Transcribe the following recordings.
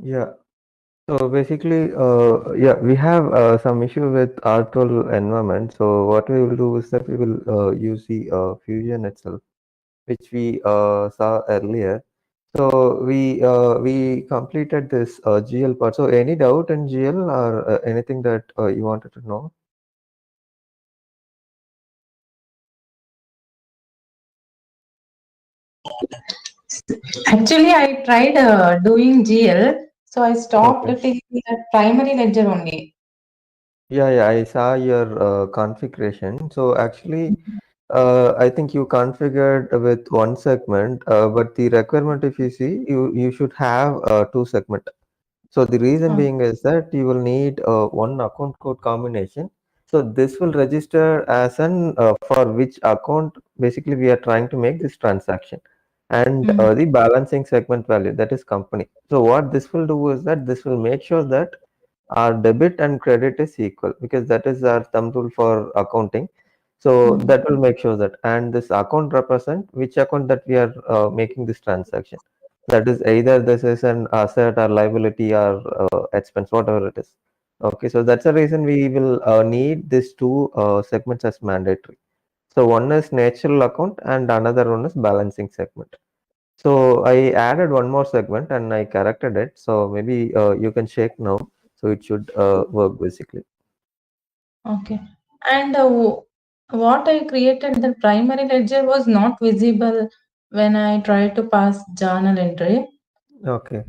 Yeah. So basically, yeah, we have some issue with R12 environment. So what we will do is that we will use the Fusion itself, which we saw earlier. So we completed this GL part. So any doubt in GL or anything that you wanted to know? Actually, I tried doing GL, so I stopped Okay. till the primary ledger only. Yeah, yeah, I saw your configuration. So actually, I think you configured with one segment, but the requirement, if you see, you should have two segment. So the reason Oh. being is that you will need one account code combination. So this will register as an for which account basically we are trying to make this transaction, and Mm. the balancing segment value, that is company. So what this will do is that this will make sure that our debit and credit is equal, because that is our thumb rule for accounting. So Mm. that will make sure that, and this account represent which account that we are making this transaction. That is either this is an asset or liability or expense, whatever it is. Okay, so that's the reason we will need these two segments as mandatory. So one is natural account and another one is balancing segment. So I added one more segment and I corrected it. So maybe you can check now. So it should work basically. Okay. And what I created, the primary ledger was not visible when I tried to pass journal entry. Okay.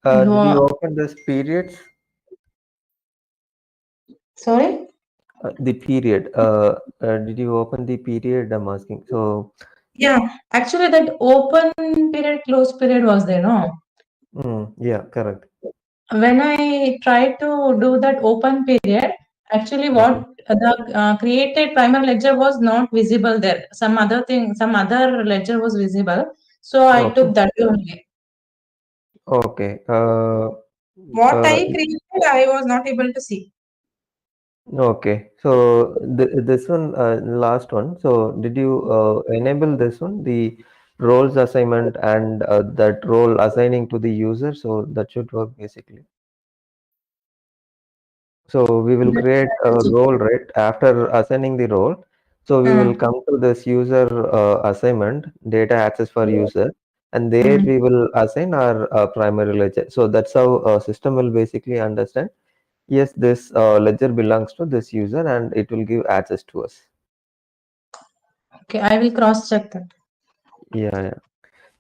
And Did you open this periods? sorry? The period. Did you open the period? I'm asking. So, Yeah, actually that open period, close period was there, no? yeah, correct. When I tried to do that open period, actually Okay. what the created primary ledger was not visible there. Some other thing, some other ledger was visible. So I Okay. took that only. Okay. What Uh, I created, I was not able to see. okay. So this one, last one. So did you enable this one, the roles assignment and that role assigning to the user? So that should work basically. So we will create a role, right? After assigning the role, so we will Uh, come to this user assignment, data access for user, and there mm. we will assign our primary ledger. So that's how system will basically understand. Yes, this ledger belongs to this user, and it will give access to us. Okay, I will cross check that. Yeah, yeah.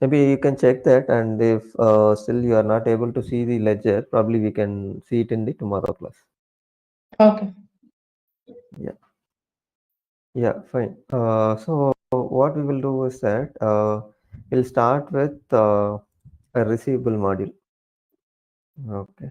Maybe you can check that, and if still you are not able to see the ledger, probably we can see it in the tomorrow class. Okay. Yeah. Yeah, fine. So what we will do is that we'll start with a receivable module. Okay.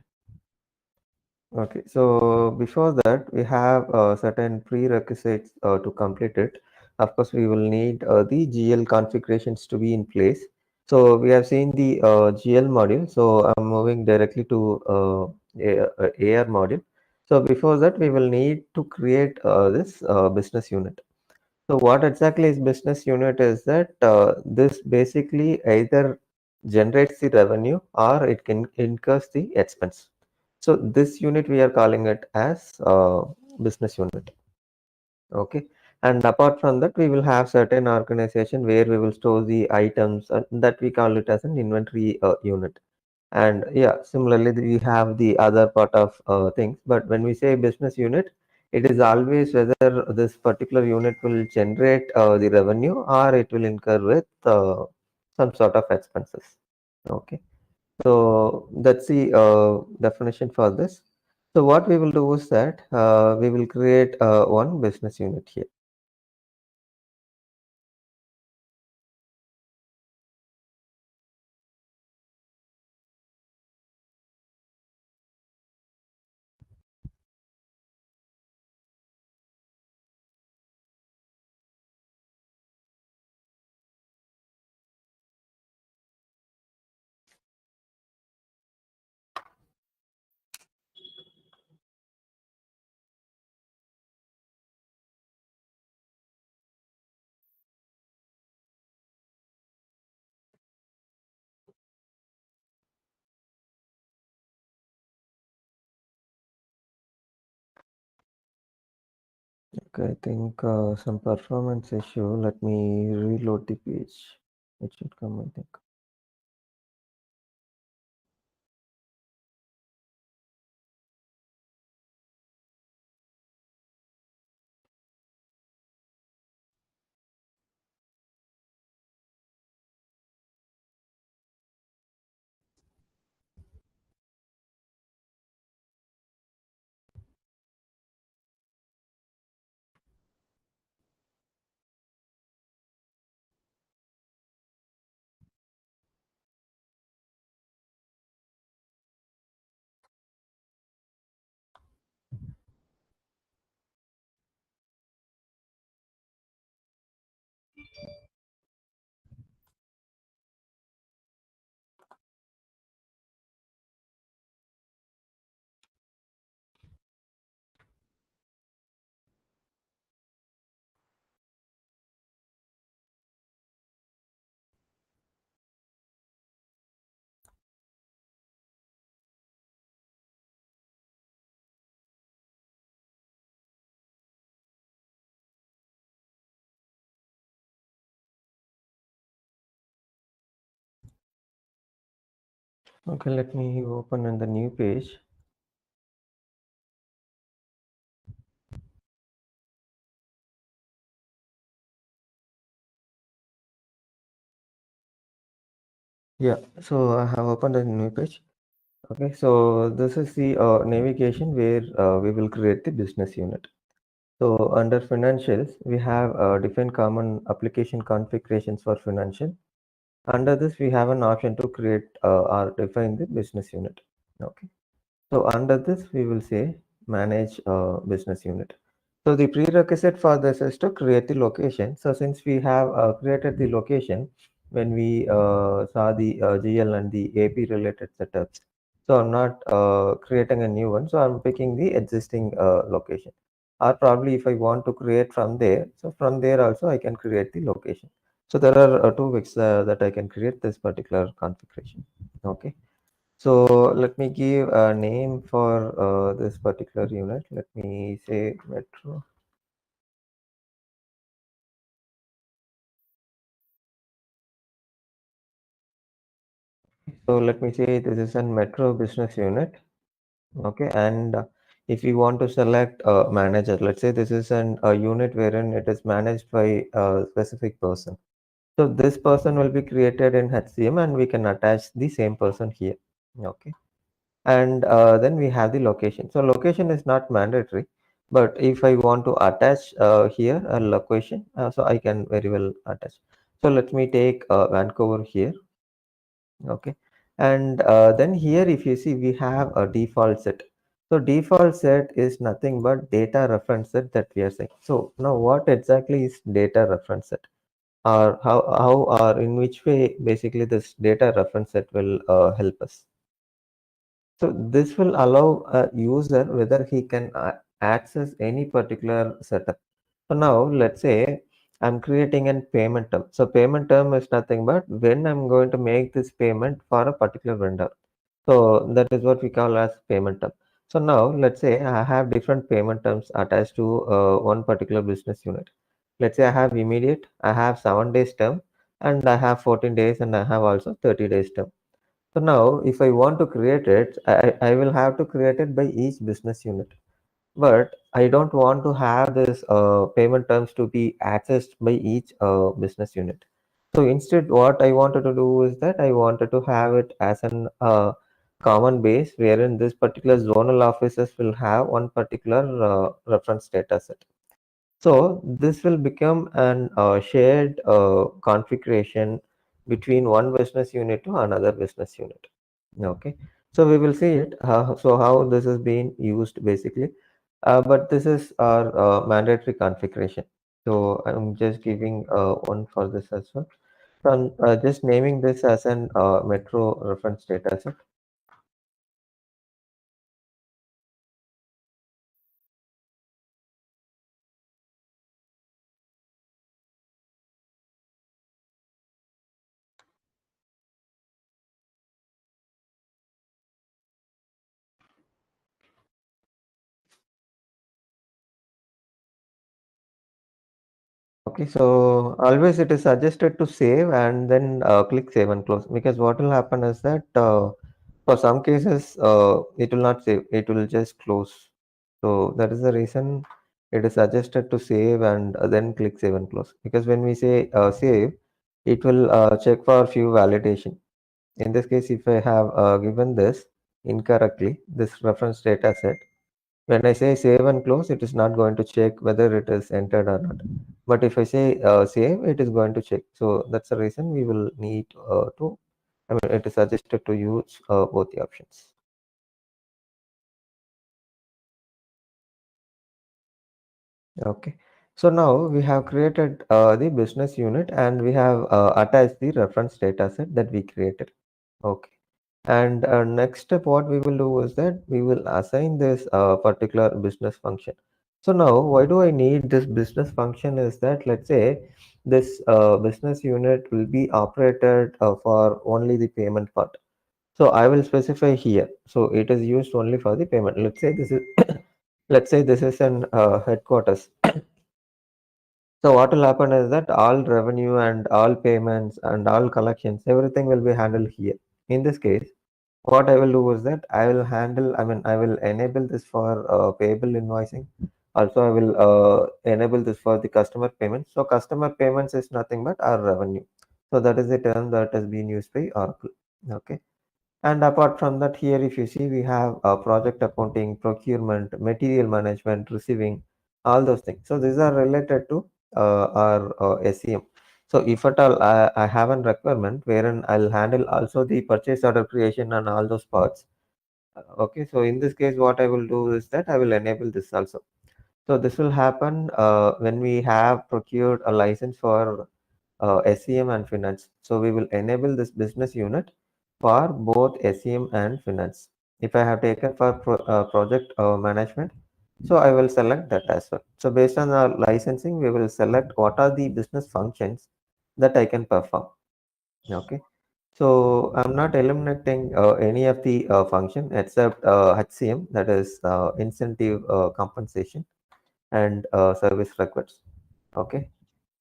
Okay. So before that, we have certain prerequisites to complete it. Of course, we will need the GL configurations to be in place. So we have seen the GL module. So I'm moving directly to AR module. So before that, we will need to create this business unit. So what exactly is business unit is that this basically either generates the revenue or it can incurs the expense. So this unit we are calling it as business unit. Okay. And apart from that, we will have certain organization where we will store the items that we call it as an inventory unit. And yeah, similarly, we have the other part of things. But when we say business unit, it is always whether this particular unit will generate the revenue or it will incur with some sort of expenses. Okay, so that's the definition for this. So what we will do is that we will create one business unit here. Okay, I think some performance issue. Let me reload the page. It should come, I think. Okay, let me open in the new page. Yeah, so I have opened a new page. Okay, so this is the navigation where we will create the business unit. So under financials, we have different common application configurations for financial. Under this, we have an option to create or define the business unit. Okay. So under this, we will say manage business unit. So the prerequisite for this is to create the location. So since we have created the location when we saw the GL and the AP related setups, so I'm not creating a new one. So I'm picking the existing location. Or probably if I want to create from there, so from there also I can create the location. So there are two ways that I can create this particular configuration. Okay. So let me give a name for this particular unit. Let me say metro. So let me say this is a metro business unit. Okay, and if we want to select a manager, let's say this is a unit wherein it is managed by a specific person. So this person will be created in HCM and we can attach the same person here. Okay. And then we have the location. So location is not mandatory, but if I want to attach here a location, so I can very well attach. So let me take Vancouver here. Okay. And then here if you see we have a default set. So default set is nothing but data reference set that we are saying. So now what exactly is data reference set, or how or in which way basically this data reference set will help us? So this will allow a user whether he can access any particular setup. So now let's say I'm creating a payment term. So payment term is nothing but when I'm going to make this payment for a particular vendor. So that is what we call as payment term. So now let's say I have different payment terms attached to one particular business unit. Let's say I have immediate, I have 7 days term, and I have 14 days, and I have also 30 days term. So now if I want to create it, I will have to create it by each business unit. But I don't want to have this payment terms to be accessed by each business unit. So instead, what I wanted to do is that I wanted to have it as an common base wherein this particular zonal offices will have one particular reference data set. So this will become an shared configuration between one business unit to another business unit. Okay, so we will see it. So how this is being used basically, but this is our mandatory configuration. So I'm just giving one for this as well. So I'm just naming this as an metro reference data set. Okay, so always it is suggested to save and then click save and close, because what will happen is that for some cases it will not save, it will just close. So that is the reason it is suggested to save and then click save and close, because when we say save, it will check for few validation. In this case, if I have given this incorrectly, this reference data set, when I say save and close, it is not going to check whether it is entered or not. But if I say save, it is going to check. So that's the reason we will need I mean, it is suggested to use both the options. Okay. So now we have created the business unit and we have attached the reference data set that we created. Okay. And next step, what we will do is that we will assign this particular business function. So now, why do I need this business function is that, let's say this business unit will be operated for only the payment part. So I will specify here. So it is used only for the payment. Let's say this is, let's say this is an headquarters. So what will happen is that all revenue and all payments and all collections, everything will be handled here. In this case, what I will do is that I will handle, I mean, I will enable this for payable invoicing. Also, I will enable this for the customer payments. So customer payments is nothing but our revenue. So that is the term that has been used by Oracle. Okay. And apart from that, here, if you see, we have project accounting, procurement, material management, receiving, all those things. So these are related to our SEM. So if at all I have a requirement wherein I'll handle also the purchase order creation and all those parts. Okay, so in this case, what I will do is that I will enable this also. So this will happen when we have procured a license for SEM and finance. So we will enable this business unit for both SEM and finance. If I have taken for project management, so I will select that as well. So based on our licensing, we will select what are the business functions that I can perform. Okay. So I'm not eliminating any of the function except HCM, that is incentive compensation and service requests. Okay.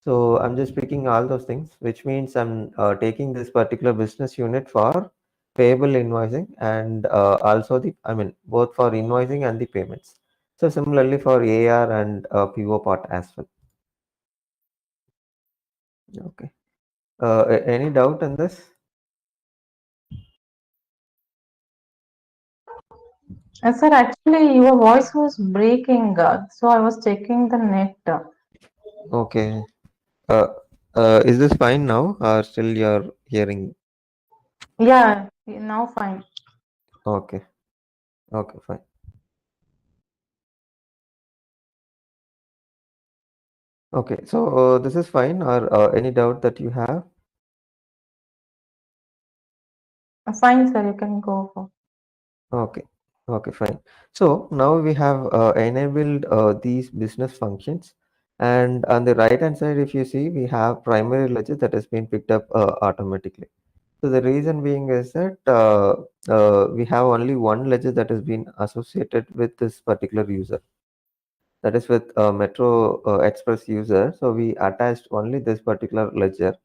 So I'm just picking all those things, which means I'm taking this particular business unit for payable invoicing and also the, I mean, both for invoicing and the payments. So similarly for AR and PO part as well. Okay. Any doubt in this? Sir, actually, your voice was breaking, so I was checking the net. Okay. Uh, is this fine now or still you're hearing? Yeah, now fine. Okay. Okay, fine. Okay. So this is fine or any doubt that you have? Fine, sir, you can go for. Okay. Okay, fine. So now we have enabled these business functions. And on the right hand side, if you see, we have primary ledger that has been picked up automatically. So the reason being is that we have only one ledger that has been associated with this particular user. That is with Metro Express user. So we attached only this particular ledger.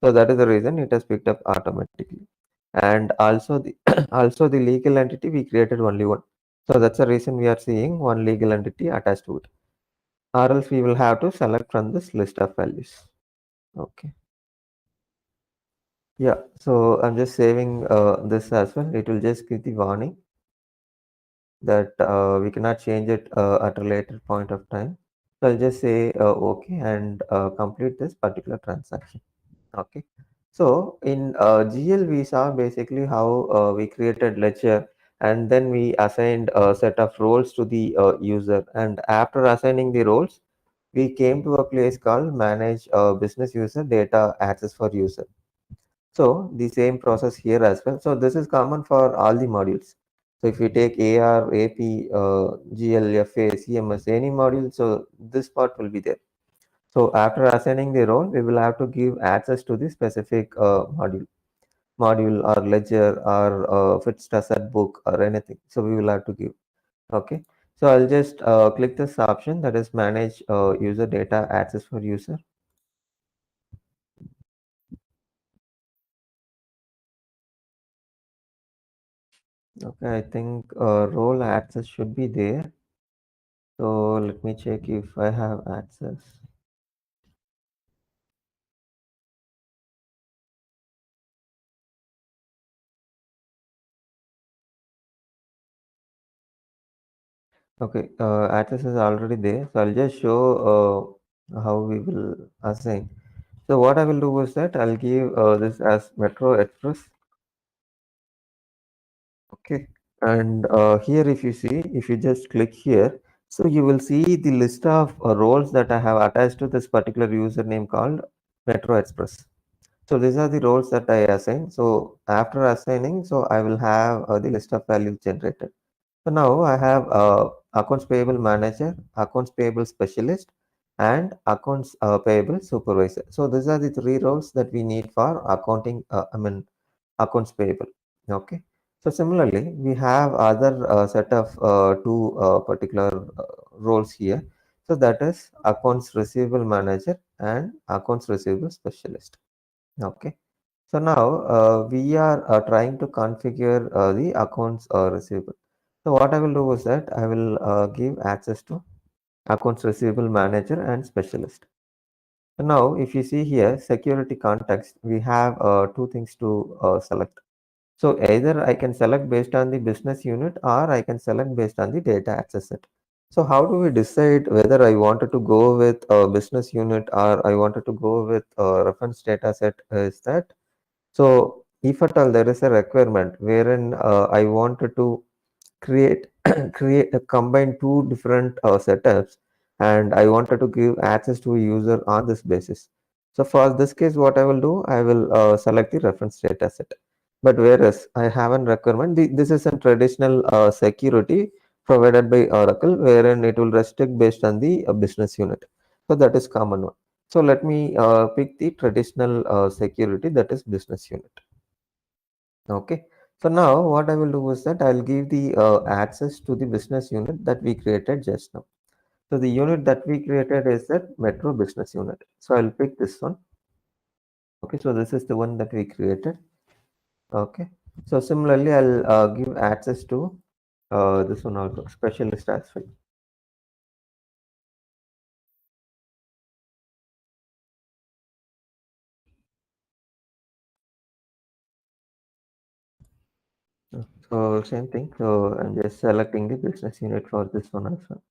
So that is the reason it has picked up automatically. And also the also the legal entity we created only one. So that's the reason we are seeing one legal entity attached to it. Or else we will have to select from this list of values. Okay. Yeah. So I'm just saving this as well. It will just give the warning that we cannot change it at a later point of time. So I'll just say okay and complete this particular transaction. Okay. So in GL, we saw basically how we created ledger and then we assigned a set of roles to the user. And after assigning the roles, we came to a place called manage business user data access for user. So the same process here as well. So this is common for all the modules. So if you take AR, AP, GL, FA, CMS, any module, so this part will be there. So after assigning the role, we will have to give access to the specific module or ledger or fixed asset book or anything. So we will have to give. Okay. So I'll just click this option, that is manage user data access for user. Okay, I think role access should be there. So let me check if I have access. Okay, access is already there. So I'll just show how we will assign. So what I will do is that I'll give this as Metro Express. Okay, and here if you see, if you just click here, so you will see the list of roles that I have attached to this particular username called Metro Express. So these are the roles that I assign. So after assigning, so I will have the list of values generated. So now I have accounts payable manager, accounts payable specialist, and accounts payable supervisor. So these are the three roles that we need for accounting. Accounts payable. Okay. So similarly, we have other set of two particular roles here. So that is accounts receivable manager and accounts receivable specialist. Okay. So now we are trying to configure the accounts receivable. So what I will do is that I will give access to accounts receivable manager and specialist. So now if you see here security context, we have two things to select. So either I can select based on the business unit or I can select based on the data access set. So how do we decide whether I wanted to go with a business unit or I wanted to go with a reference data set is that, so if at all there is a requirement wherein I wanted to create create a combine two different setups and I wanted to give access to a user on this basis. So for this case, what I will do, I will select the reference data set. But whereas I have a requirement, this is a traditional security provided by Oracle, wherein it will restrict based on the business unit. So that is common one. So let me pick the traditional security, that is business unit. Okay. So now what I will do is that I'll give the access to the business unit that we created just now. So the unit that we created is that Metro business unit. So I'll pick this one. Okay. So this is the one that we created. Okay. So similarly, I'll give access to this one also, specialist as well. So same thing. So I'm just selecting the business unit for this one as well.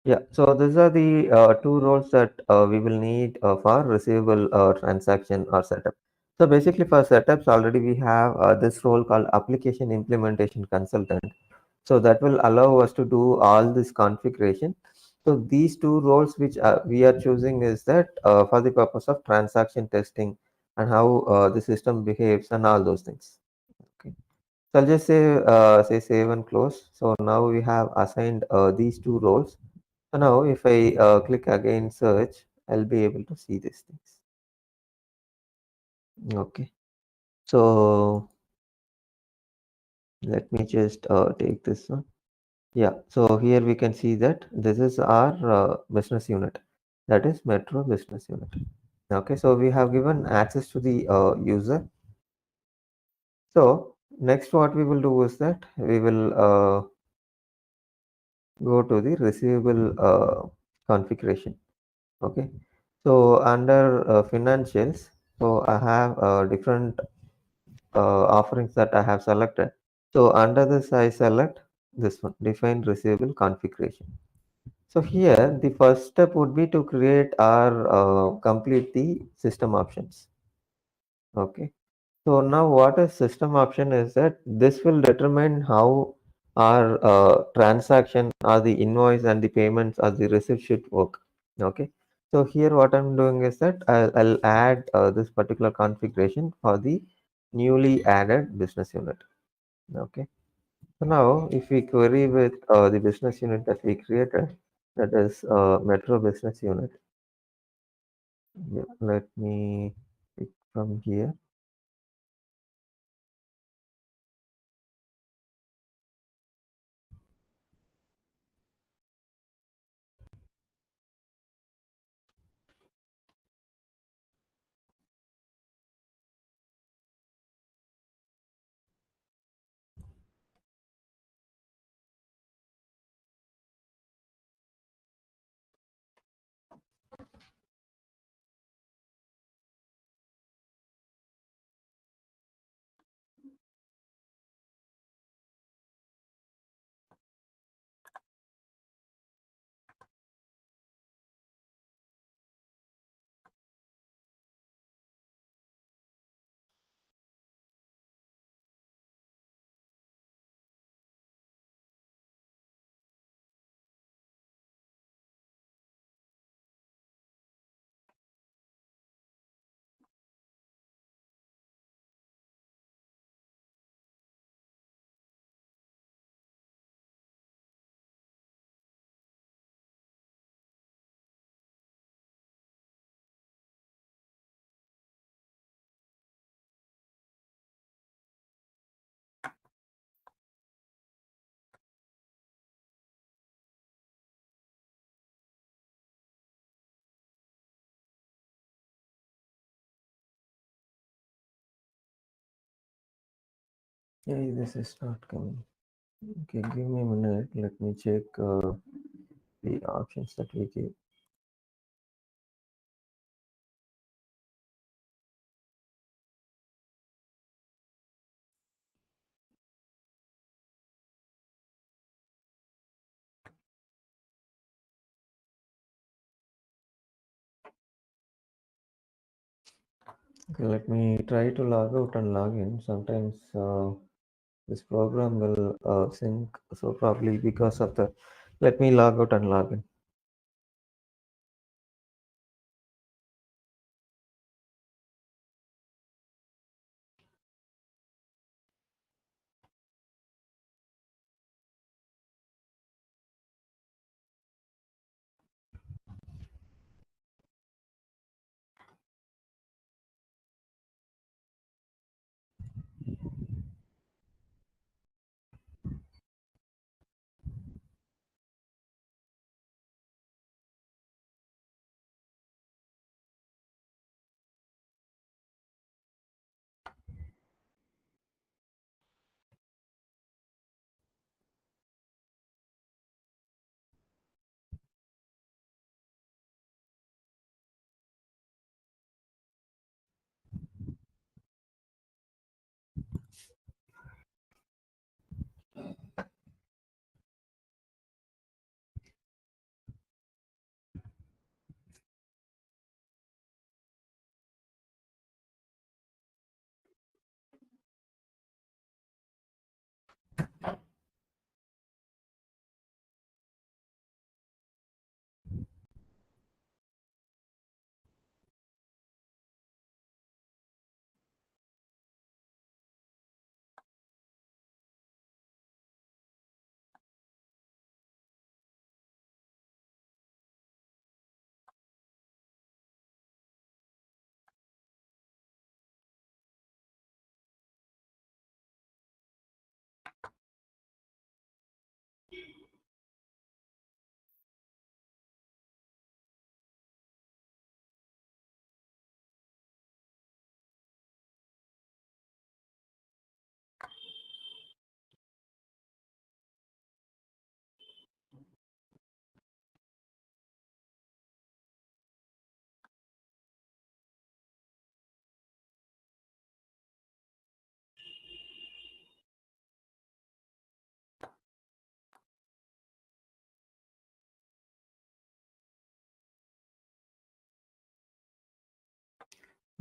Yeah, so these are the two roles that we will need for receivable transaction or setup. So basically for setups already we have this role called application implementation consultant. So that will allow us to do all this configuration. So these two roles which we are choosing is that for the purpose of transaction testing and how the system behaves and all those things. Okay. So I'll just say save and close. So now we have assigned these two roles. So now if I click again search, I'll be able to see these things. Okay. So let me just take this one. Yeah. So here we can see that this is our business unit. That is Metro business unit. Okay. So we have given access to the user. So next what we will do is that we will go to the receivable configuration. Okay. So under financials, so I have different offerings that I have selected. So under this, I select this one, define receivable configuration. So here, the first step would be to create or complete the system options. Okay. So now what a system option is that this will determine how our transaction or the invoice and the payments or the receipt should work. Okay. So here what I'm doing is that I'll add this particular configuration for the newly added business unit. Okay. So now if we query with the business unit that we created, that is Metro business unit. Yeah, let me pick from here. Hey, this is not coming. Okay, give me a minute. Let me check the options that we gave. Okay, let me try to log out and log in. Sometimes this program will sync, so probably because of the. Let me log out and log in.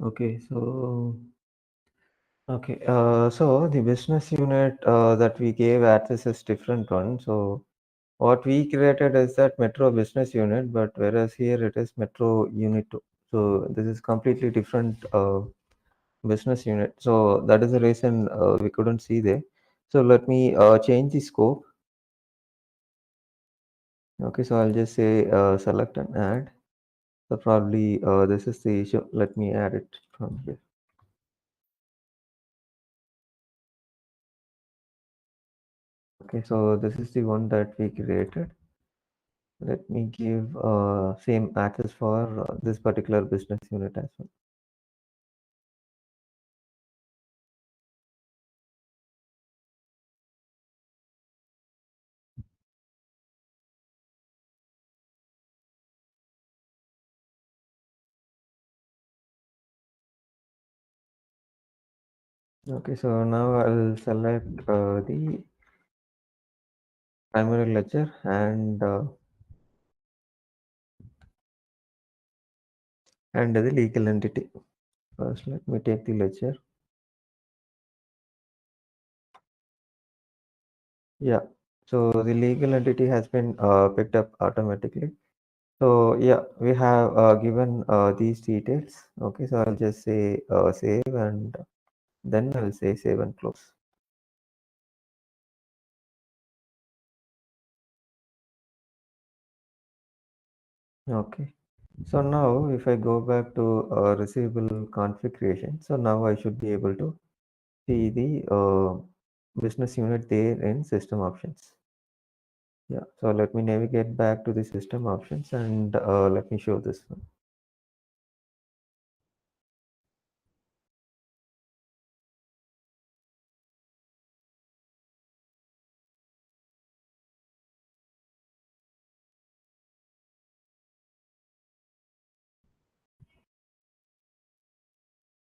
Okay, so the business unit that we gave access is different one. So what we created is that Metro business unit, but whereas here it is Metro unit 2. So this is completely different business unit. So that is the reason we couldn't see there. So let me change the scope. Okay, so I'll just say select and add. So probably this is the issue. Let me add it from here. Okay, so this is the one that we created. Let me give same access for this particular business unit as well. Okay, so now I'll select the primary ledger and the legal entity. First, let me take the ledger. Yeah, so the legal entity has been picked up automatically. So yeah, we have given these details. Okay, so I'll just say save and then I'll say save and close. Okay, so now if I go back to receivable configuration, so now I should be able to see the business unit there in system options. Yeah, so let me navigate back to the system options and let me show this one.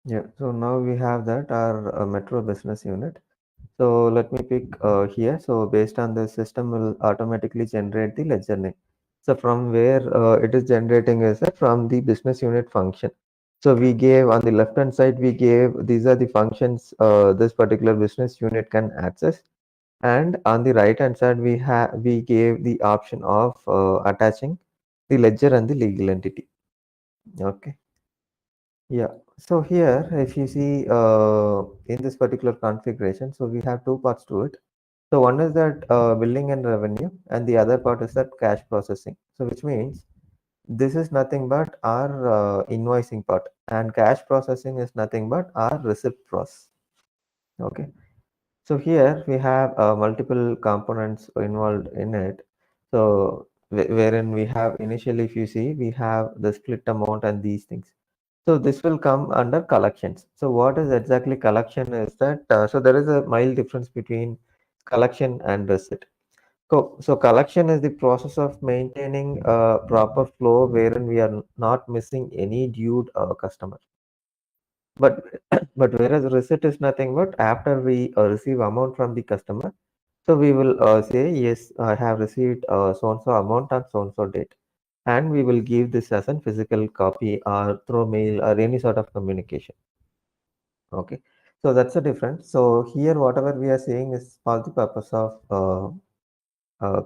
Yeah, so now we have that our metro business unit. So let me pick here. So based on the system will automatically generate the ledger name. So from where it is generating is from the business unit function. So we gave on the left hand side, we gave these are the functions this particular business unit can access. And on the right hand side, we gave the option of attaching the ledger and the legal entity. Okay. Yeah. So here, if you see in this particular configuration, so we have two parts to it. So one is that billing and revenue, and the other part is that cash processing. So which means this is nothing but our invoicing part, and cash processing is nothing but our receipt process. Okay. So here we have multiple components involved in it. So wherein we have initially, if you see, we have the split amount and these things. So this will come under collections. So what is exactly collection is that, so there is a mild difference between collection and receipt. So collection is the process of maintaining a proper flow wherein we are not missing any due customer. But but whereas receipt is nothing but after we receive amount from the customer, so we will say yes, I have received so and so amount on so and so date, and we will give this as a physical copy or through mail or any sort of communication. Okay, so that's the difference. So here, whatever we are saying is for the purpose of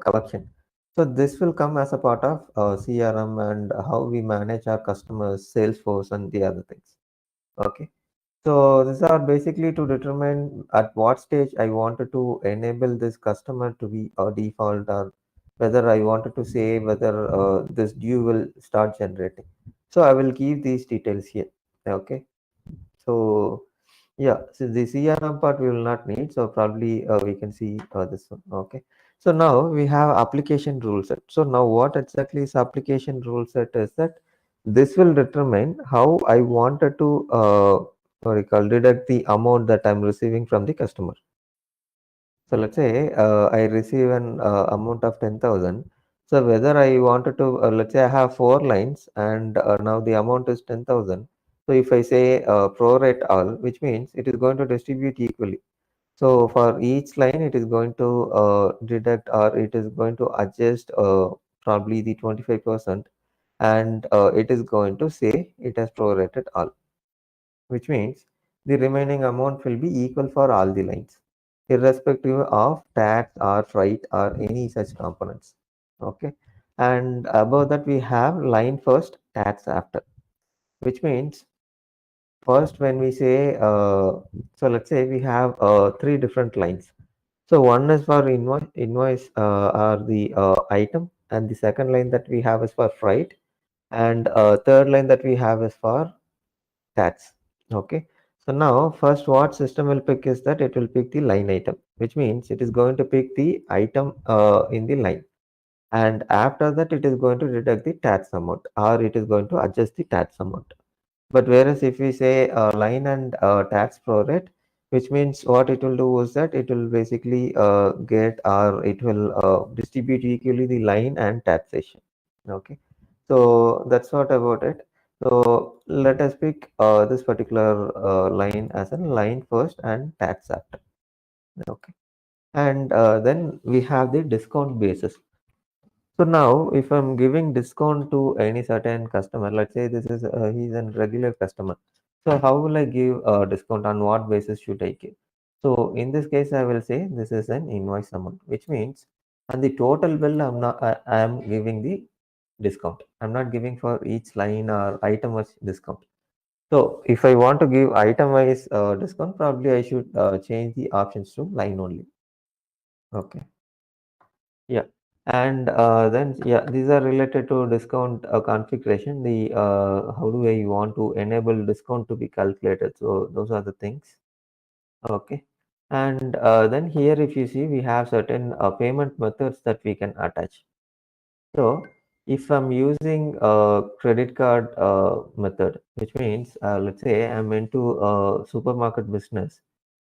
collection. So this will come as a part of CRM and how we manage our customers, Salesforce, and the other things. Okay. So these are basically to determine at what stage I wanted to enable this customer to be a default or whether I wanted to say whether this due will start generating. So I will give these details here. Okay. So yeah, so the CRM part we will not need. So probably we can see this one. Okay. So now we have application rule set. So now what exactly is application rule set is that this will determine how I wanted to what you call deduct the amount that I'm receiving from the customer. So let's say I receive an amount of 10,000. So whether I wanted to, let's say I have four lines and now the amount is 10,000. So if I say prorate all, which means it is going to distribute equally. So for each line, it is going to deduct or it is going to adjust probably the 25%, and it is going to say it has prorated all, which means the remaining amount will be equal for all the lines, irrespective of tax or freight or any such components. Okay. And above that, we have line first, tax after, which means first when we say, so let's say we have three different lines. So one is for invoice are the item, and the second line that we have is for freight, and third line that we have is for tax. Okay. So now first what system will pick is that it will pick the line item, which means it is going to pick the item in the line. And after that, it is going to deduct the tax amount or it is going to adjust the tax amount. But whereas if we say line and tax prorate, which means what it will do is that it will basically get or it will distribute equally the line and taxation. Okay, so that's what about it. So let us pick this particular line as a line first and tax after. Okay, and then we have the discount basis. So now, if I'm giving discount to any certain customer, let's say this is he's a regular customer. So how will I give a discount? On what basis should I give? So in this case, I will say this is an invoice amount, which means on the total bill, I am giving the discount. I'm not giving for each line or item wise discount. So if I want to give item wise discount, probably I should change the options to line only. Okay. Yeah. And then, yeah, these are related to discount configuration. The how do I want to enable discount to be calculated? So those are the things. Okay. And then here, if you see, we have certain payment methods that we can attach. So if I'm using a credit card method, which means let's say I'm into a supermarket business.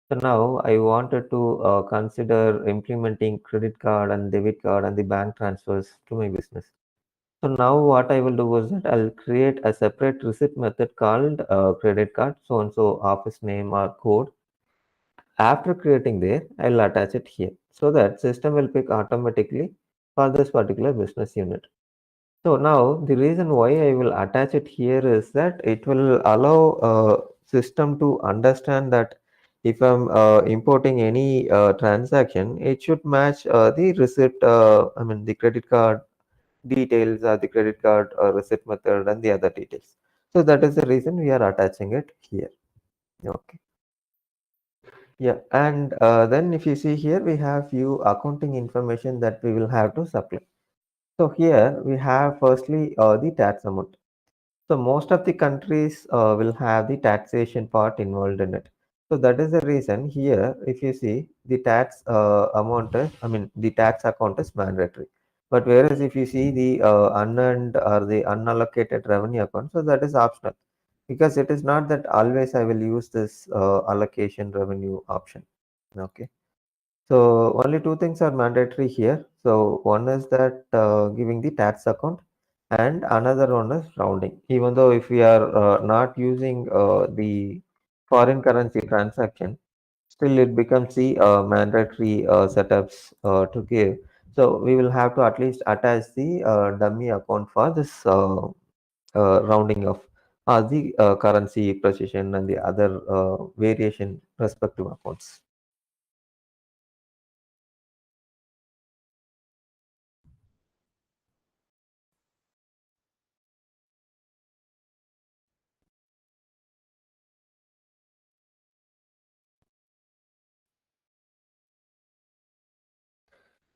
So now I wanted to consider implementing credit card and debit card and the bank transfers to my business. So now what I will do is that I'll create a separate receipt method called credit card, so and so office name or code. After creating there, I'll attach it here so that system will pick automatically for this particular business unit. So now the reason why I will attach it here is that it will allow system to understand that if I'm importing any transaction, it should match the receipt, I mean the credit card details or the credit card receipt method and the other details. So that is the reason we are attaching it here. Okay. Yeah, and then if you see here, we have few accounting information that we will have to supply. So here we have firstly the tax amount. So most of the countries will have the taxation part involved in it. So that is the reason here, if you see the tax amount, I mean the tax account is mandatory. But whereas if you see the unearned or the unallocated revenue account, so that is optional because it is not that always I will use this allocation revenue option. Okay. So only two things are mandatory here. So one is that giving the tax account and another one is rounding. Even though if we are not using the foreign currency transaction, still it becomes the mandatory setups to give. So we will have to at least attach the dummy account for this rounding of the currency precision and the other variation respective accounts.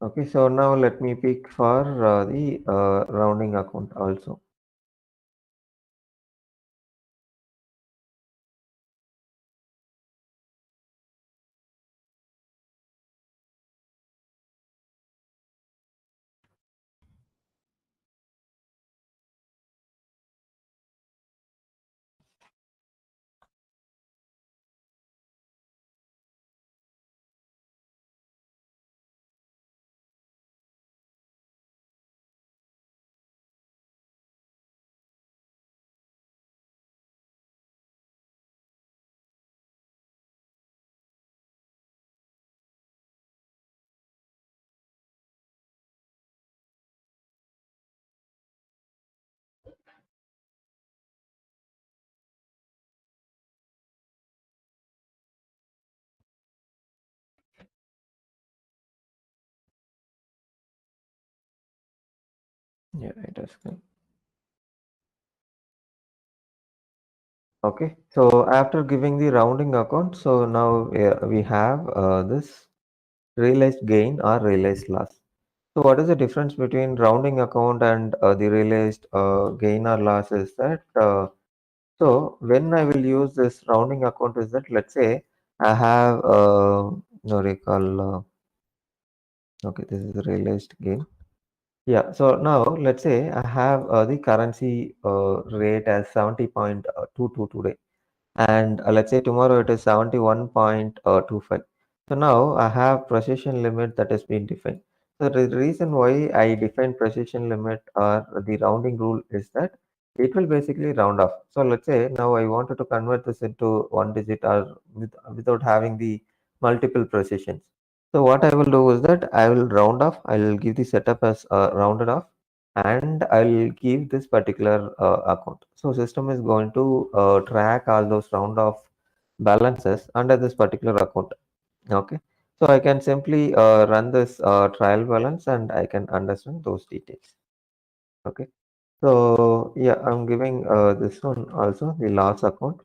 Okay, so now let me pick for the rounding account also. Yeah, it is fine. Okay, so after giving the rounding account, so now we have this realized gain or realized loss. So what is the difference between rounding account and the realized gain or loss is that so when I will use this rounding account is that let's say I have no recall okay, this is the realized gain. Yeah, so now let's say I have the currency rate as 70.22 today, and let's say tomorrow it is 71.25. So now I have precision limit that has been defined. So the reason why I define precision limit or the rounding rule is that it will basically round off. So let's say now I wanted to convert this into one digit or without having the multiple precisions. So what I will do is that I will round off. I will give the setup as rounded off, and I'll give this particular account. So system is going to track all those round off balances under this particular account. Okay. So I can simply run this trial balance and I can understand those details. Okay. So yeah, I'm giving this one also the loss account.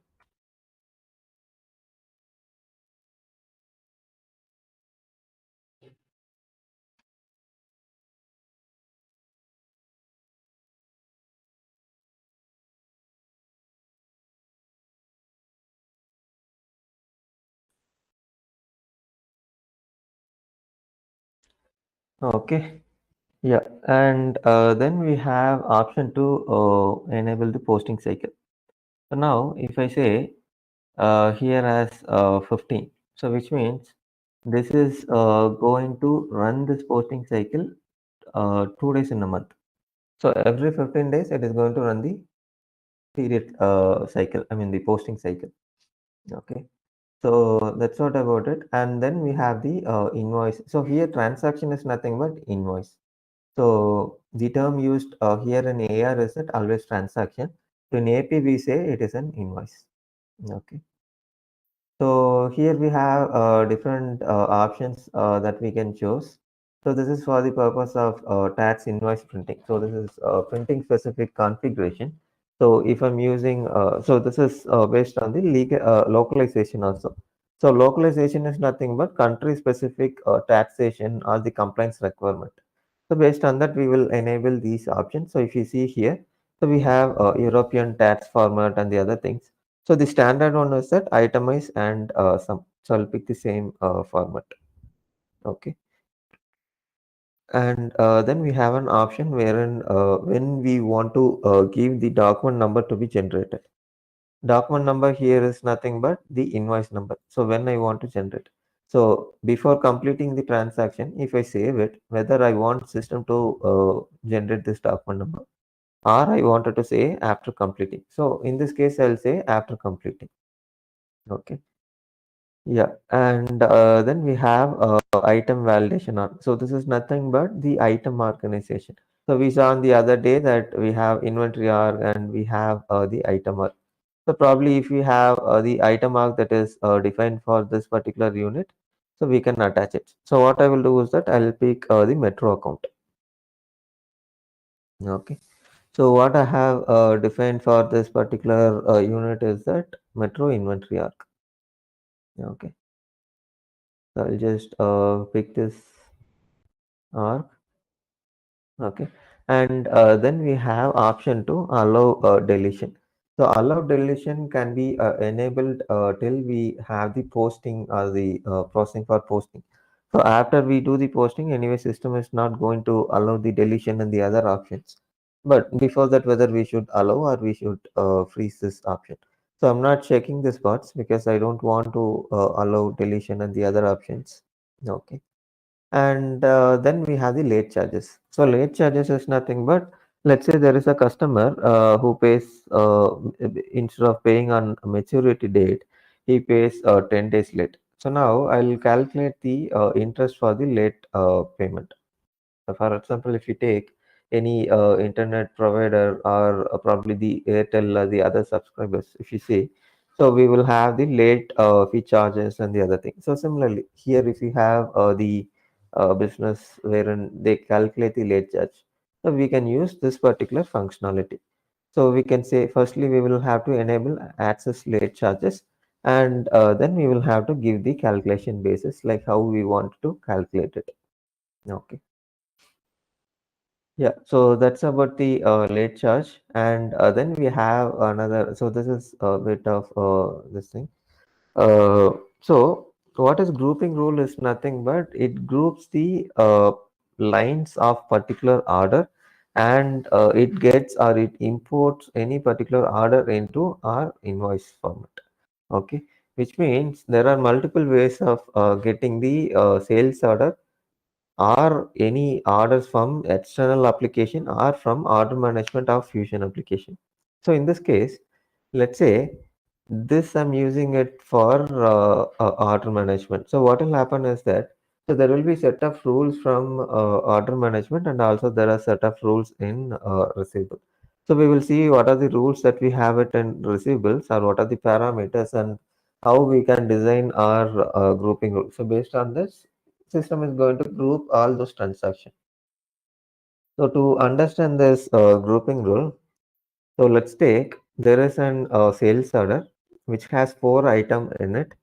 Okay. Yeah. And then we have option to enable the posting cycle. So now if I say here as 15. So which means this is going to run this posting cycle 2 days in a month. So every 15 days, it is going to run the period cycle, I mean the posting cycle. Okay. So that's what about it. And then we have the invoice. So here transaction is nothing but invoice. So the term used here in AR is that always transaction. So in AP we say it is an invoice. Okay. So here we have different options that we can choose. So this is for the purpose of tax invoice printing. So this is printing specific configuration. So if I'm using, so this is based on the legal localization also. So localization is nothing but country specific taxation or the compliance requirement. So based on that, we will enable these options. So if you see here, so we have European tax format and the other things. So the standard one is that itemize and sum. So I'll pick the same format. Okay. And then we have an option wherein when we want to give the document number to be generated. Document number here is nothing but the invoice number. So when I want to generate. So before completing the transaction, if I save it, whether I want system to generate this document number or I wanted to say after completing. So in this case, I'll say after completing. Okay. Yeah, and then we have item validation arc. So this is nothing but the item organization. So we saw on the other day that we have inventory arc and we have the item arc. So probably if we have the item arc that is defined for this particular unit, so we can attach it. So what I will do is that I'll pick the metro account. Okay. So what I have defined for this particular unit is that metro inventory arc. Okay. So I'll just pick this arc. Okay, and then we have option to allow deletion. So allow deletion can be enabled till we have the posting or the processing for posting. So after we do the posting, anyway, system is not going to allow the deletion and the other options. But before that, whether we should allow or we should freeze this option. So I'm not checking this parts because I don't want to allow deletion and the other options. Okay. And then we have the late charges. So late charges is nothing but, let's say there is a customer who pays instead of paying on maturity date, he pays 10 days late. So now I'll calculate the interest for the late payment. So for example, if you take any internet provider or probably the Airtel or the other subscribers, if you see, so we will have the late fee charges and the other thing. So similarly, here if you have the business wherein they calculate the late charge, so we can use this particular functionality. So we can say, firstly, we will have to enable access late charges, and then we will have to give the calculation basis, like how we want to calculate it. Okay. Yeah, so that's about the late charge, and then we have another. So this is a bit of this thing. So what is grouping rule is nothing but it groups the lines of particular order, and it gets or it imports any particular order into our invoice format. Okay, which means there are multiple ways of getting the sales order or any orders from external application or from order management of Fusion application. So in this case, let's say this I'm using it for order management. So what will happen is that, so there will be set of rules from order management, and also there are set of rules in receivable. So we will see what are the rules that we have it in receivables, or what are the parameters, and how we can design our grouping rules. So based on this, system is going to group all those transactions. So to understand this grouping rule, so let's take, there is an sales order which has 4 items in it,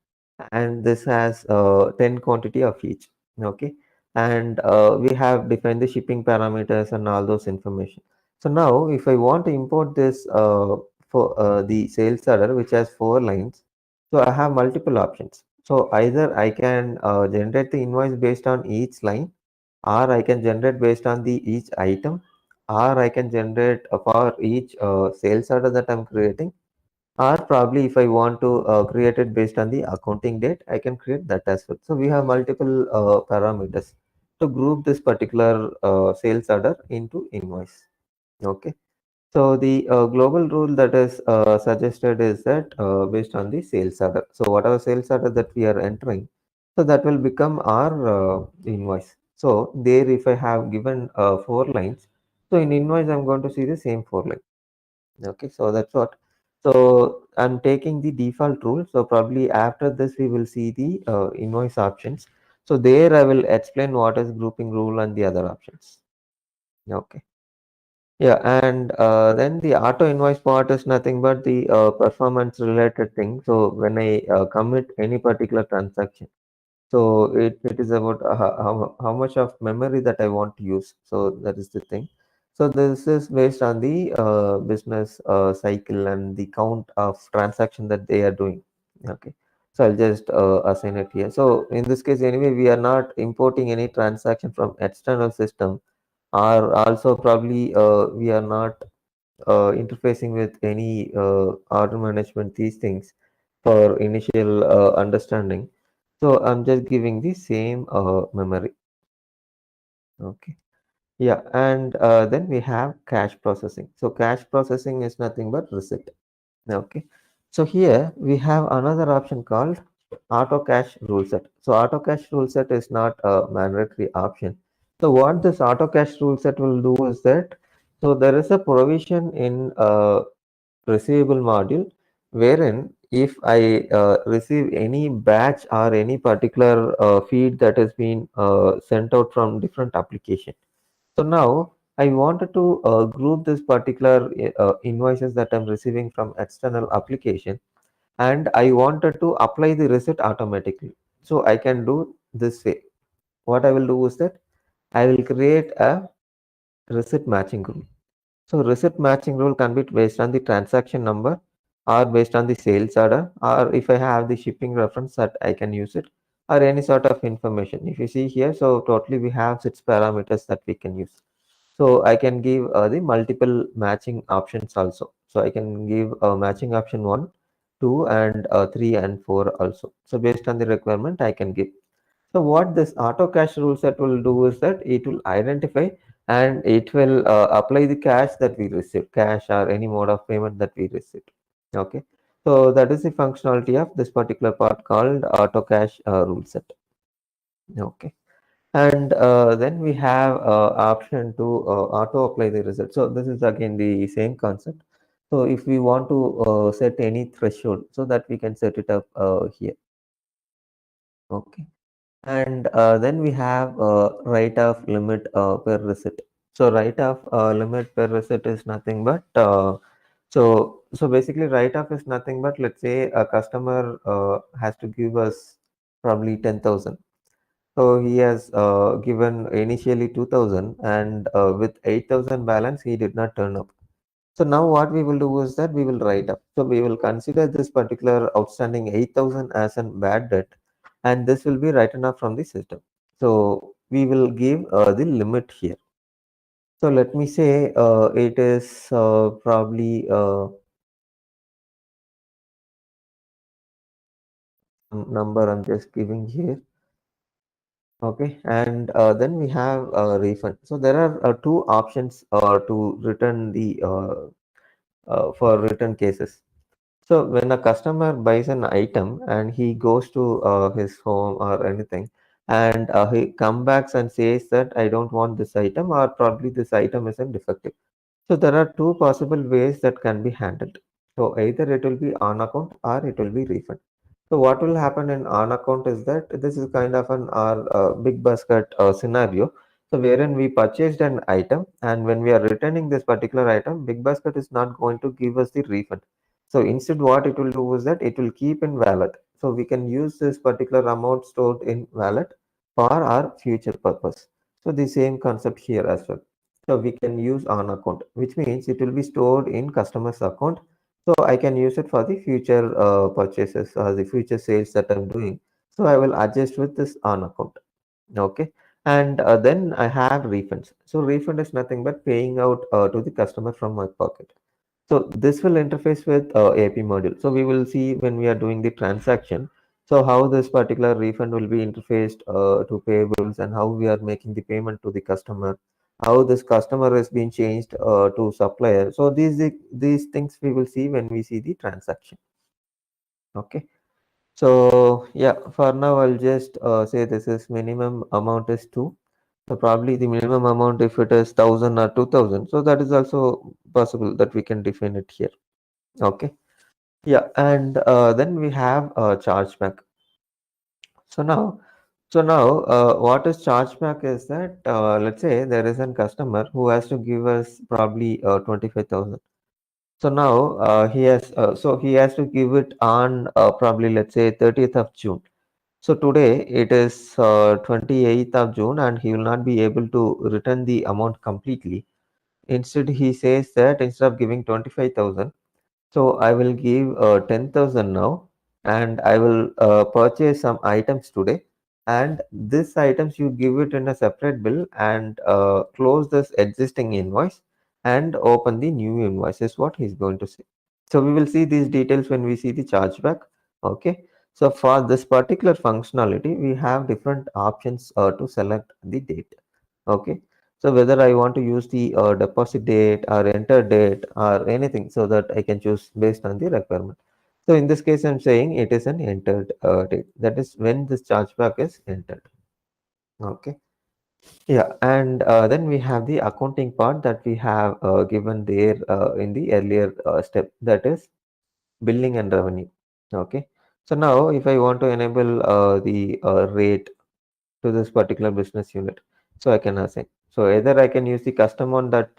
and this has 10 quantity of each. Okay, and we have defined the shipping parameters and all those information. So now if I want to import this for the sales order which has 4 lines, so I have multiple options. So either I can generate the invoice based on each line, or I can generate based on the each item, or I can generate for each sales order that I'm creating, or probably if I want to create it based on the accounting date, I can create that as well. So we have multiple parameters to group this particular sales order into invoice. Okay. So the global rule that is suggested is that based on the sales order. So whatever sales order that we are entering, so that will become our invoice. So there, if I have given 4 lines, so in invoice I'm going to see the same 4 lines. Okay, so that's what. So I'm taking the default rule. So probably after this we will see the invoice options. So there I will explain what is grouping rule and the other options. Okay. Yeah, and then the auto invoice part is nothing but the performance related thing. So when I commit any particular transaction, so it is about how much of memory that I want to use. So that is the thing. So this is based on the business cycle and the count of transaction that they are doing. Okay. So I'll just assign it here. So in this case, anyway, we are not importing any transaction from external system, or also probably we are not interfacing with any order management, these things for initial understanding. So I'm just giving the same memory. Okay. Yeah, and then we have cache processing. So cache processing is nothing but receipt. Okay. So here we have another option called auto cache rule set. So auto cache rule set is not a mandatory option. So what this auto cache rule set will do is that, so there is a provision in receivable module wherein if I receive any batch or any particular feed that has been sent out from different application. So now I wanted to group this particular invoices that I'm receiving from external application, and I wanted to apply the receipt automatically. So I can do this way. What I will do is that I will create a receipt matching rule. So receipt matching rule can be based on the transaction number, or based on the sales order, or if I have the shipping reference that I can use it, or any sort of information. If you see here, so totally we have 6 parameters that we can use. So I can give the multiple matching options also. So I can give matching option 1, 2, and 3 and 4 also. So based on the requirement, I can give. So what this auto cache rule set will do is that it will identify and it will apply the cash that we receive, cash or any mode of payment that we receive. Okay. So that is the functionality of this particular part called auto cache rule set. Okay. And then we have option to auto apply the result. So this is again the same concept. So if we want to set any threshold, so that we can set it up here. Okay. And then we have write-off limit per receipt. So write-off limit per receipt is nothing but so basically write-off is nothing but, let's say a customer has to give us probably 10,000. So he has given initially 2,000, and with 8,000 balance he did not turn up. So now what we will do is that we will write up. So we will consider this particular outstanding 8,000 as a bad debt, and this will be written off from the system. So we will give the limit here. So let me say it is probably number I'm just giving here. Okay, and then we have refund. So there are 2 options to return the for return cases. So when a customer buys an item and he goes to his home or anything, and he come back and says that I don't want this item, or probably this item isn't defective. So there are 2 possible ways that can be handled. So either it will be on account or it will be refund. So what will happen in on account is that this is kind of an our big basket scenario. So wherein we purchased an item, and when we are returning this particular item, big basket is not going to give us the refund. So instead, what it will do is that it will keep in wallet. So we can use this particular amount stored in wallet for our future purpose. So the same concept here as well. So we can use on account, which means it will be stored in customer's account. So I can use it for the future purchases or the future sales that I'm doing. So I will adjust with this on account. Okay. And then I have refunds. So refund is nothing but paying out to the customer from my pocket. So this will interface with AP module. So we will see when we are doing the transaction. So how this particular refund will be interfaced to payables, and how we are making the payment to the customer. how this customer is being changed to supplier. So these things we will see when we see the transaction. Okay. So yeah, for now I'll just say this is minimum amount is 2. So probably the minimum amount if it is 1,000 or 2,000. So that is also possible that we can define it here. Okay. Yeah, and then we have chargeback. So now, what is chargeback is that let's say there is a customer who has to give us probably 25,000. So now he has to give it on probably let's say 30th of June. So today it is 28th of June, and he will not be able to return the amount completely. Instead, he says that instead of giving 25,000, so I will give 10,000 now, and I will purchase some items today. And this items you give it in a separate bill and close this existing invoice and open the new invoice is what he's going to say. So we will see these details when we see the chargeback. Okay. So for this particular functionality, we have different options to select the date. Okay. So whether I want to use the deposit date or enter date or anything, so that I can choose based on the requirement. So in this case, I'm saying it is an entered date. That is when this chargeback is entered. Okay. Yeah, and then we have the accounting part that we have given there in the earlier step. That is billing and revenue. Okay. So now, if I want to enable the rate to this particular business unit, so I can assign. So either I can use the custom one that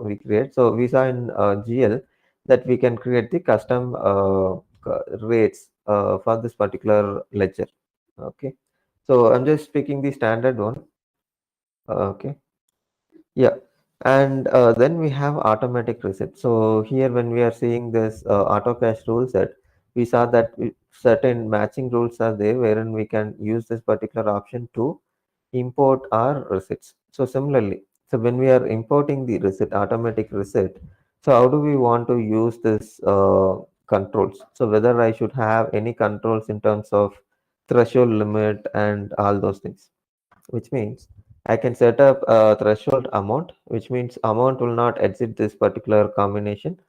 we create. So we saw in GL that we can create the custom rates for this particular ledger. Okay. So I'm just picking the standard one. Okay. Yeah. And then we have automatic reset. So here when we are seeing this auto cache rule set, we saw that certain matching rules are there wherein we can use this particular option to import our receipts. So similarly, so when we are importing the receipt, automatic receipt, so how do we want to use this controls? So whether I should have any controls in terms of threshold limit and all those things, which means I can set up a threshold amount, which means amount will not exceed this particular combination.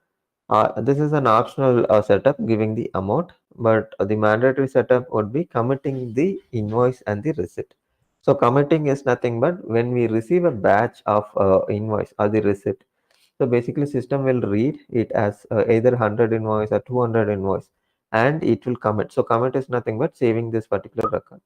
This is an optional setup giving the amount, but the mandatory setup would be committing the invoice and the receipt. So committing is nothing but when we receive a batch of invoice or the receipt. So basically, system will read it as either 100 invoice or 200 invoice, and it will commit. So commit is nothing but saving this particular record.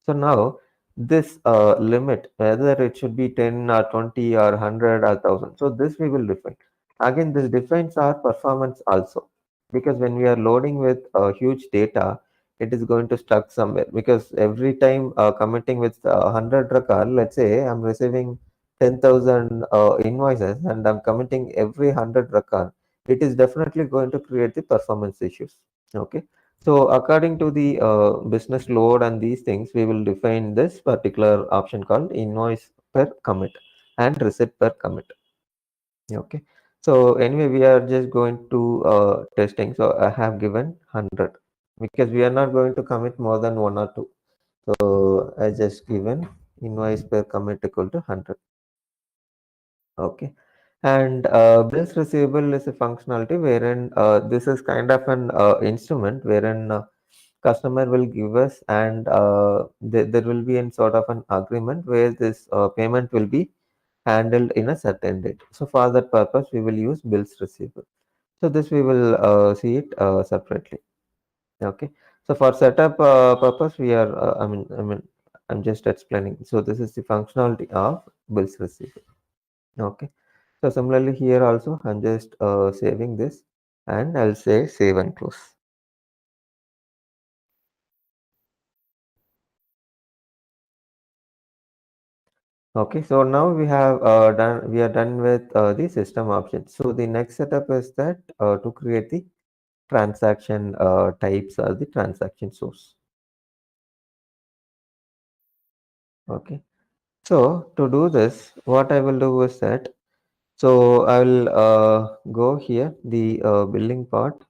So now this limit, whether it should be 10 or 20 or 100 or 1000. So this we will define. Again, this defines our performance also, because when we are loading with huge data, it is going to stuck somewhere, because every time committing with 100 record, let's say I'm receiving 10,000 invoices and I'm committing every 100 record, it is definitely going to create the performance issues. Okay. So according to the business load and these things, we will define this particular option called invoice per commit and receipt per commit. Okay. So anyway, we are just going to testing. So I have given 100 because we are not going to commit more than one or two. So I just given invoice per commit equal to 100. Okay. And bills receivable is a functionality wherein this is kind of an instrument wherein customer will give us, and there will be in sort of an agreement where this payment will be handled in a certain date. So for that purpose, we will use bills receivable. So this we will see it separately. Okay. So for setup purpose, we are, I'm just explaining. So this is the functionality of bills receivable. Okay. So similarly here also, I'm just saving this, and I'll say save and close. Okay, so now we are done with the system options. So the next setup is that to create the transaction types or the transaction source. Okay, so to do this, what I will do is that, so I will go here, the billing part.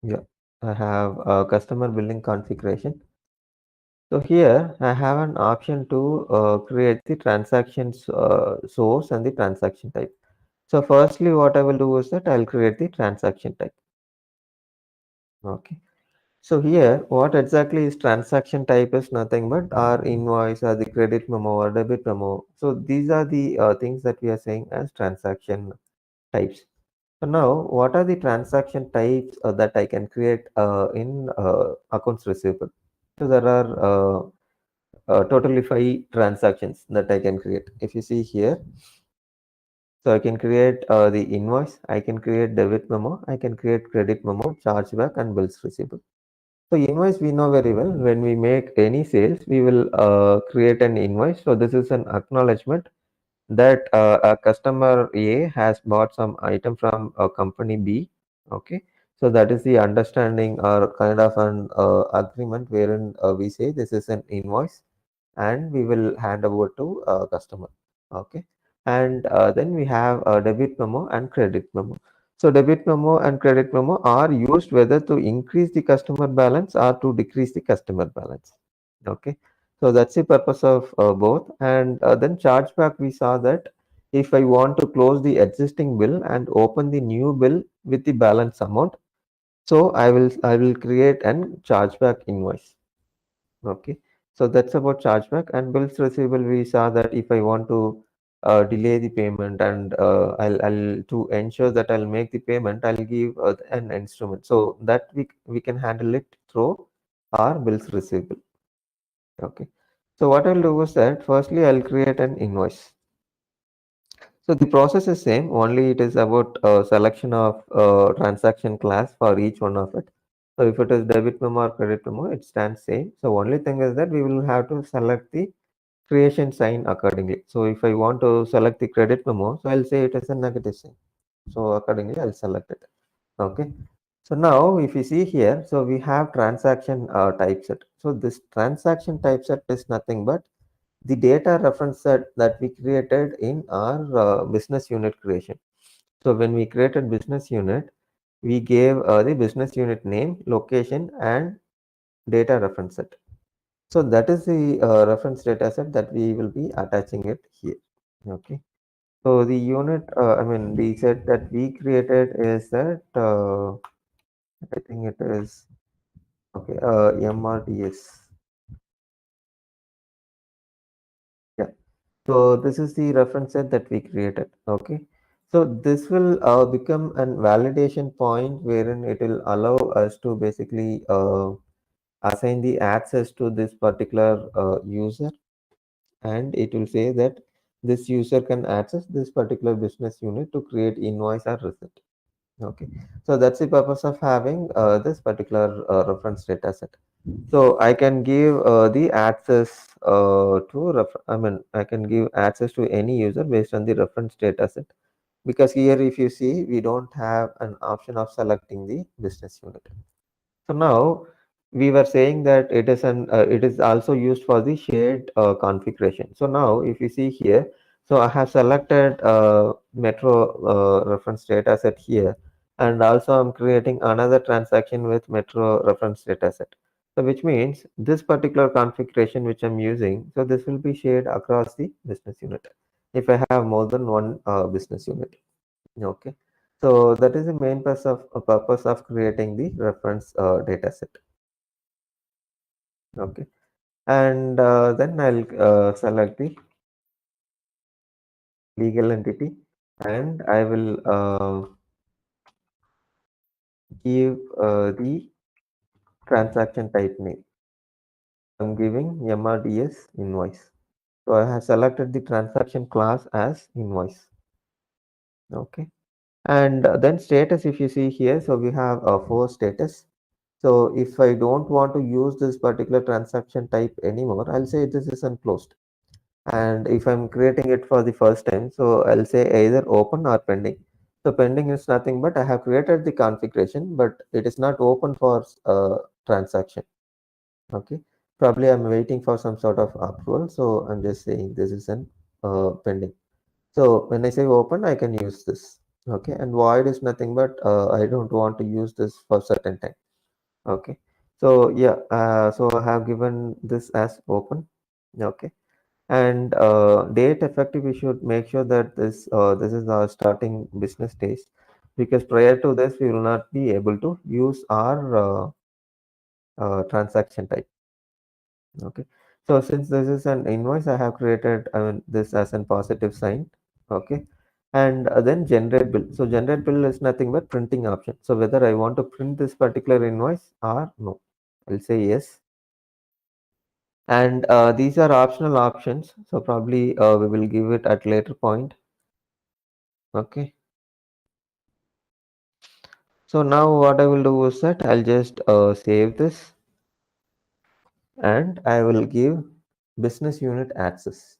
Yeah, I have customer billing configuration. So here I have an option to create the transactions source and the transaction type. So firstly, what I will do is that I'll create the transaction type. Okay. So here, what exactly is transaction type is nothing but our invoice or the credit memo or debit memo. So these are the things that we are saying as transaction types. So now, what are the transaction types that I can create in accounts receivable? So there are totally five transactions that I can create. If you see here, so I can create the invoice, I can create debit memo, I can create credit memo, chargeback, and bills receivable. So invoice we know very well. When we make any sales, we will create an invoice. So this is an acknowledgement that a customer A has bought some item from company B. Okay, so that is the understanding or kind of an agreement wherein we say this is an invoice and we will hand over to customer. Okay, and then we have a debit memo and credit memo. So debit memo and credit memo are used whether to increase the customer balance or to decrease the customer balance. Okay, so that's the purpose of both. And then chargeback, we saw that if I want to close the existing bill and open the new bill with the balance amount, so I will create an chargeback invoice. Okay, so that's about chargeback and bills receivable. We saw that if I want to delay the payment and I'll to ensure that I'll make the payment, I'll give an instrument so that we can handle it through our bills receivable. Okay, so what I'll do is that firstly I'll create an invoice. So the process is same, only it is about selection of transaction class for each one of it. So if it is debit memo or credit memo, it stands same. So only thing is that we will have to select the creation sign accordingly. So if I want to select the credit memo, so I'll say it is a negative sign. So accordingly, I'll select it. Okay. So now if you see here, so we have transaction typeset. So this transaction typeset is nothing but the data reference set that we created in our business unit creation. So when we created business unit, we gave the business unit name, location, and data reference set. So that is the reference data set that we will be attaching it here. Okay. So the unit, I mean, the set that we created is that I think it is okay. MRDS. Yeah. So this is the reference set that we created. Okay. So this will become a validation point wherein it will allow us to basically assign the access to this particular user, and it will say that this user can access this particular business unit to create invoice or receipt. Okay, so that's the purpose of having this particular reference data set. So I can give the access I mean, I can give access to any user based on the reference data set, because here if you see, we don't have an option of selecting the business unit. So now we were saying that it is also used for the shared configuration. So now if you see here, so I have selected Metro reference data set here, and also I'm creating another transaction with Metro reference data set. So which means this particular configuration which I'm using, so this will be shared across the business unit if I have more than one business unit. Okay. So that is the main purpose of creating the reference data set. Okay. And then I'll select the legal entity, and I will give the transaction type name. I'm giving MRDS invoice. So I have selected the transaction class as invoice. Okay. And then status, if you see here, so we have four status. So if I don't want to use this particular transaction type anymore, I'll say this is unclosed. And if I'm creating it for the first time, so I'll say either open or pending. So pending is nothing but I have created the configuration, but it is not open for transaction. Okay. Probably I'm waiting for some sort of approval. So I'm just saying this is an pending. So when I say open, I can use this. Okay. And void is nothing but I don't want to use this for certain time. Okay. So yeah, so I have given this as open. Okay. And date effective, we should make sure that this is our starting business days, because prior to this we will not be able to use our transaction type. Okay, so since this is an invoice, I have created this as a positive sign. Okay, and then generate bill. So generate bill is nothing but printing option. So whether I want to print this particular invoice or no, I'll say yes. And these are optional options, so probably we will give it at later point. Okay, so now what I will do is that I'll just save this, and I will give business unit access.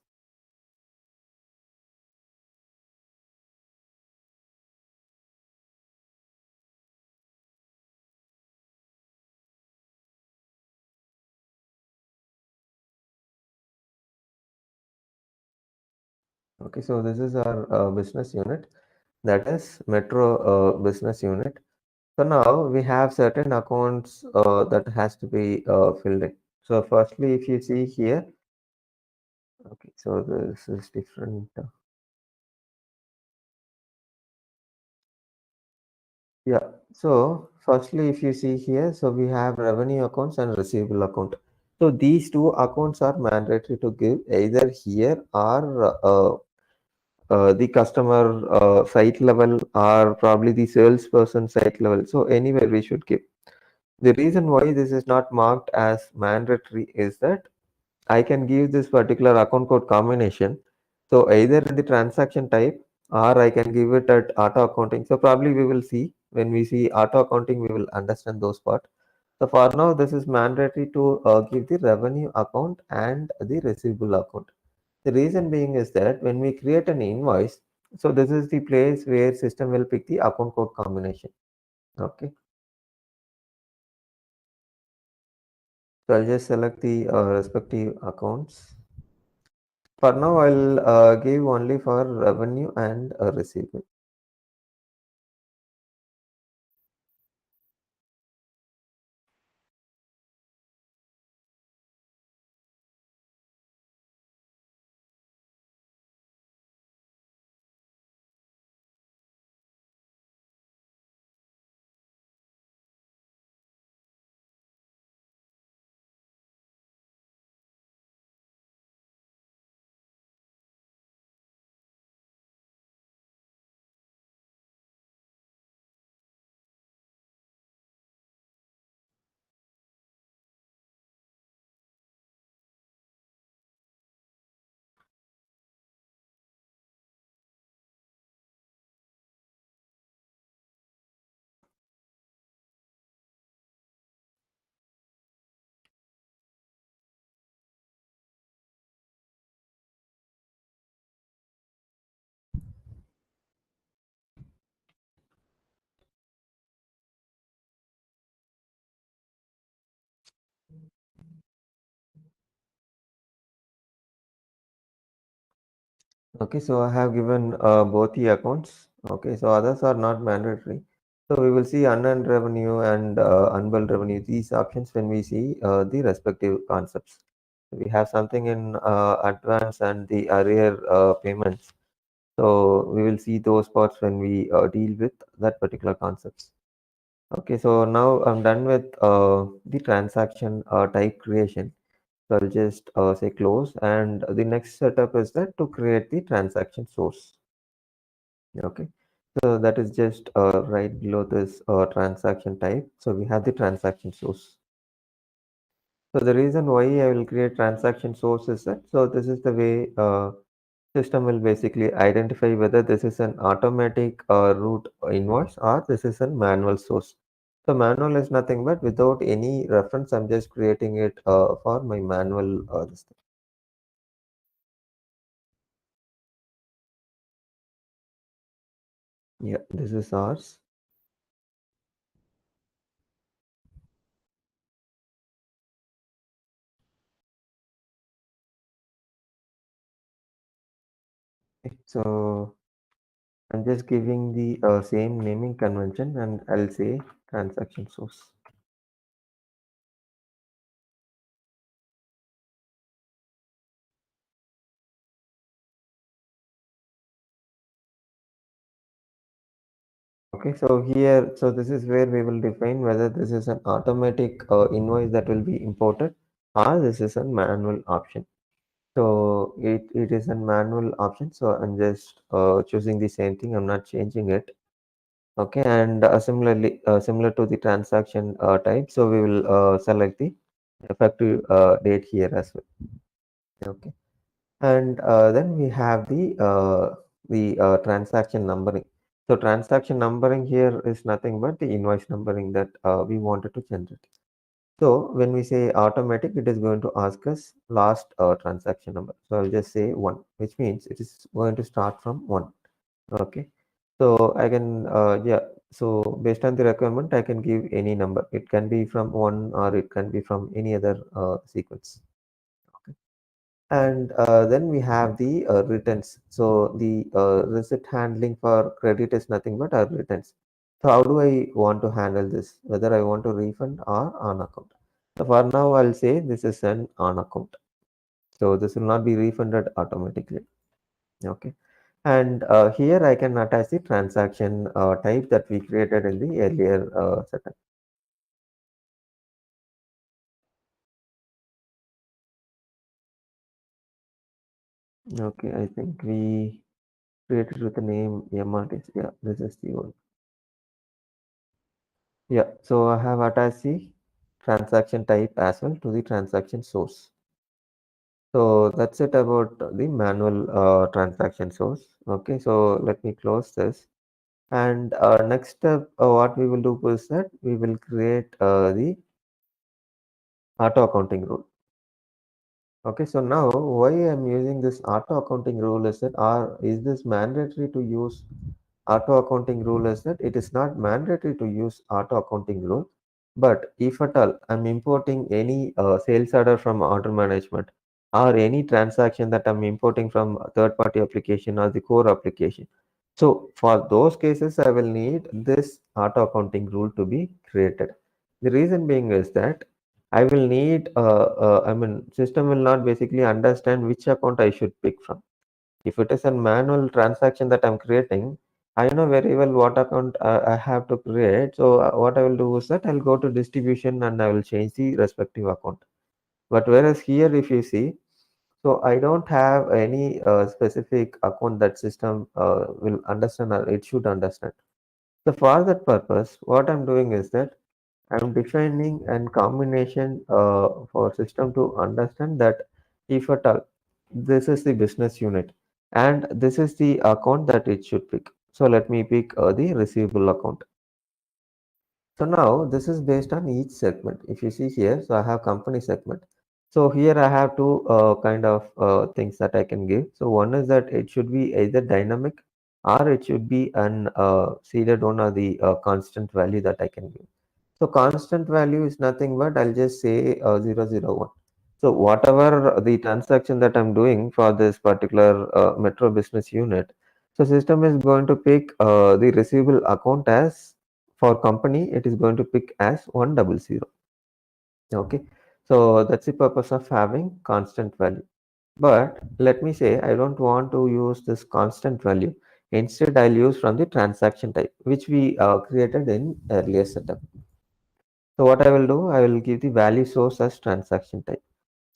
Okay, so this is our business unit, that is Metro business unit. So now we have certain accounts that has to be filled in. So firstly, if you see here, okay, so this is different. Yeah. So firstly, if you see here, so we have revenue accounts and receivable account. So these two accounts are mandatory to give either here or the customer site level, or probably the salesperson site level. So anywhere we should give. The reason why this is not marked as mandatory is that I can give this particular account code combination. So either in the transaction type, or I can give it at auto accounting. So probably we will see when we see auto accounting, we will understand those part. So for now, this is mandatory to give the revenue account and the receivable account. The reason being is that when we create an invoice, so this is the place where system will pick the account code combination. Okay. So I'll just select the respective accounts. For now, I'll give only for revenue and receivable. Okay, so I have given both the accounts. Okay, so others are not mandatory. So we will see unearned revenue and unbilled revenue, these options when we see the respective concepts. We have something in advance and the arrear payments. So we will see those parts when we deal with that particular concepts. Okay, so now I'm done with the transaction type creation. So I'll just say close, and the next setup is that to create the transaction source. Okay, so that is just right below this transaction type. So we have the transaction source. So the reason why I will create transaction source is that, so this is the way system will basically identify whether this is an automatic route invoice or this is a manual source. So manual is nothing but without any reference. I'm just creating it for my manual this thing. Yeah, this is ours. Okay, so I'm just giving the same naming convention, and I'll say transaction source. Okay, so here, so this is where we will define whether this is an automatic invoice that will be imported or this is a manual option. So it is a manual option. So I'm just choosing the same thing. I'm not changing it. Okay, and similarly, similar to the transaction type, so we will select the effective date here as well. Okay, and then we have the transaction numbering. So transaction numbering here is nothing but the invoice numbering that we wanted to generate. So when we say automatic, it is going to ask us last transaction number. So I'll just say 1, which means it is going to start from 1. Okay. So I can, yeah. So based on the requirement, I can give any number. It can be from 1 or it can be from any other sequence. Okay. And then we have the returns. So the receipt handling for credit is nothing but our returns. So how do I want to handle this? Whether I want to refund or on account. So for now, I'll say this is an on account. So this will not be refunded automatically. Okay. And here I can attach the transaction type that we created in the earlier setup. Okay, I think we created with the name MRTs. Yeah, this is the one. Yeah, so I have attached the transaction type as well to the transaction source. So that's it about the manual transaction source. Okay, so let me close this. And next step, what we will do is that we will create the auto accounting rule. Okay, so now why I'm using this auto accounting rule is that is this mandatory to use auto accounting rule is that it is not mandatory to use auto accounting rule, but if at all I'm importing any sales order from order management or any transaction that I'm importing from a third party application or the core application. So for those cases, I will need this auto accounting rule to be created. The reason being is that I will need, I mean, system will not basically understand which account I should pick from. If it is a manual transaction that I'm creating, I know very well what account I have to create. So what I will do is that I'll go to distribution and I will change the respective account. But whereas here, if you see, so I don't have any specific account that system will understand or it should understand. So for that purpose, what I'm doing is that I'm defining a combination for system to understand that if at all this is the business unit and this is the account that it should pick. So let me pick the receivable account. So now this is based on each segment. If you see here, so I have company segment. So here I have two kind of things that I can give. So one is that it should be either dynamic or it should be an seeded one or the constant value that I can give. So constant value is nothing but I'll just say 001. So whatever the transaction that I'm doing for this particular metro business unit, so system is going to pick the receivable account as for company, it is going to pick as 100. Okay, so that's the purpose of having constant value. But let me say I don't want to use this constant value. Instead, I'll use from the transaction type, which we created in earlier setup. So what I will do, I will give the value source as transaction type.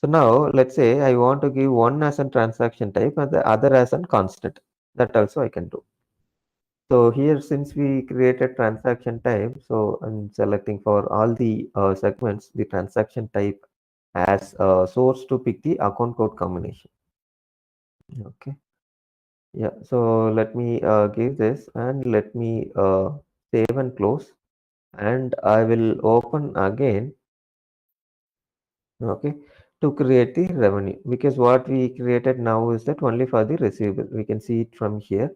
So now let's say I want to give one as a transaction type and the other as a constant. That also I can do. So here, since we created transaction type, so I'm selecting for all the segments, the transaction type as a source to pick the account code combination. Okay. Yeah. So let me give this and let me save and close. And I will open again. Okay. To create the revenue, because what we created now is that only for the receivable. We can see it from here.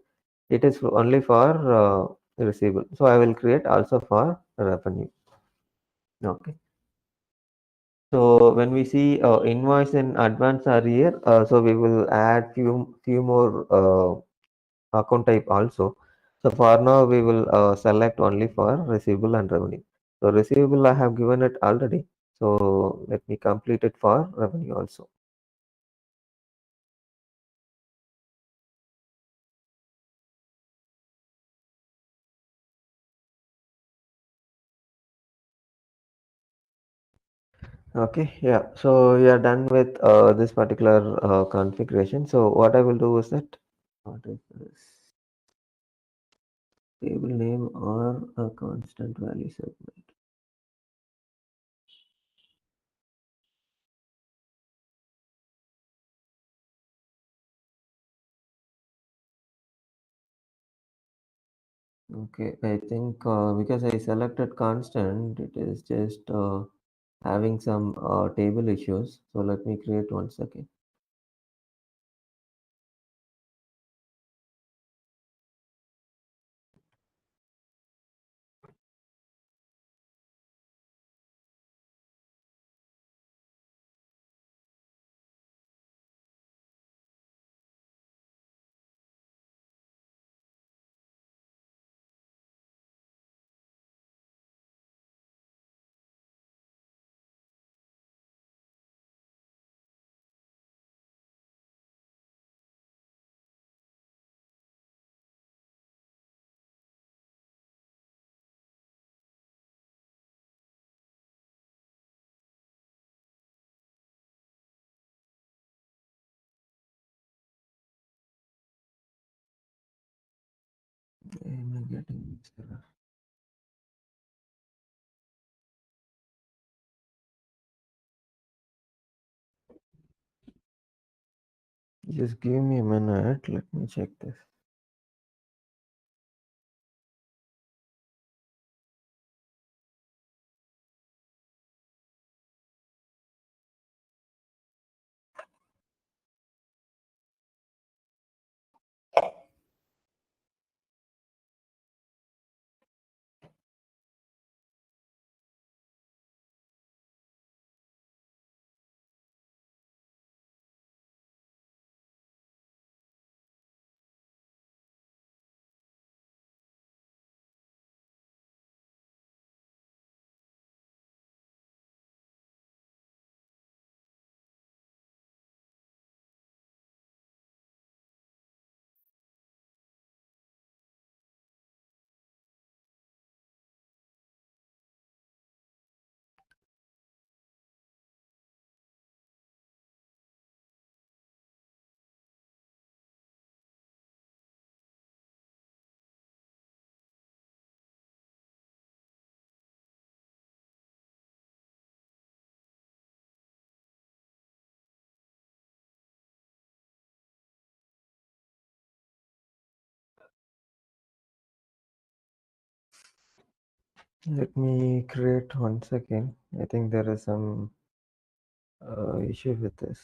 It is only for receivable. So I will create also for revenue. Okay. So when we see invoice in advance are here, so we will add few more account type also. So for now we will select only for receivable and revenue. So receivable I have given it already. So let me complete it for revenue also. Okay, yeah. So we are done with this particular configuration. So what I will do is that what is this table name or a constant value segment. Okay, I think because I selected constant, it is just having some table issues. So let me create one second. Am I getting this error? Just give me a minute. Let me check this. Let me create one second. I think there is some issue with this.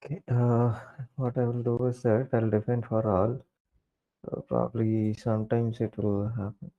Okay. What I will do is that I'll define for all. Probably sometimes it will happen.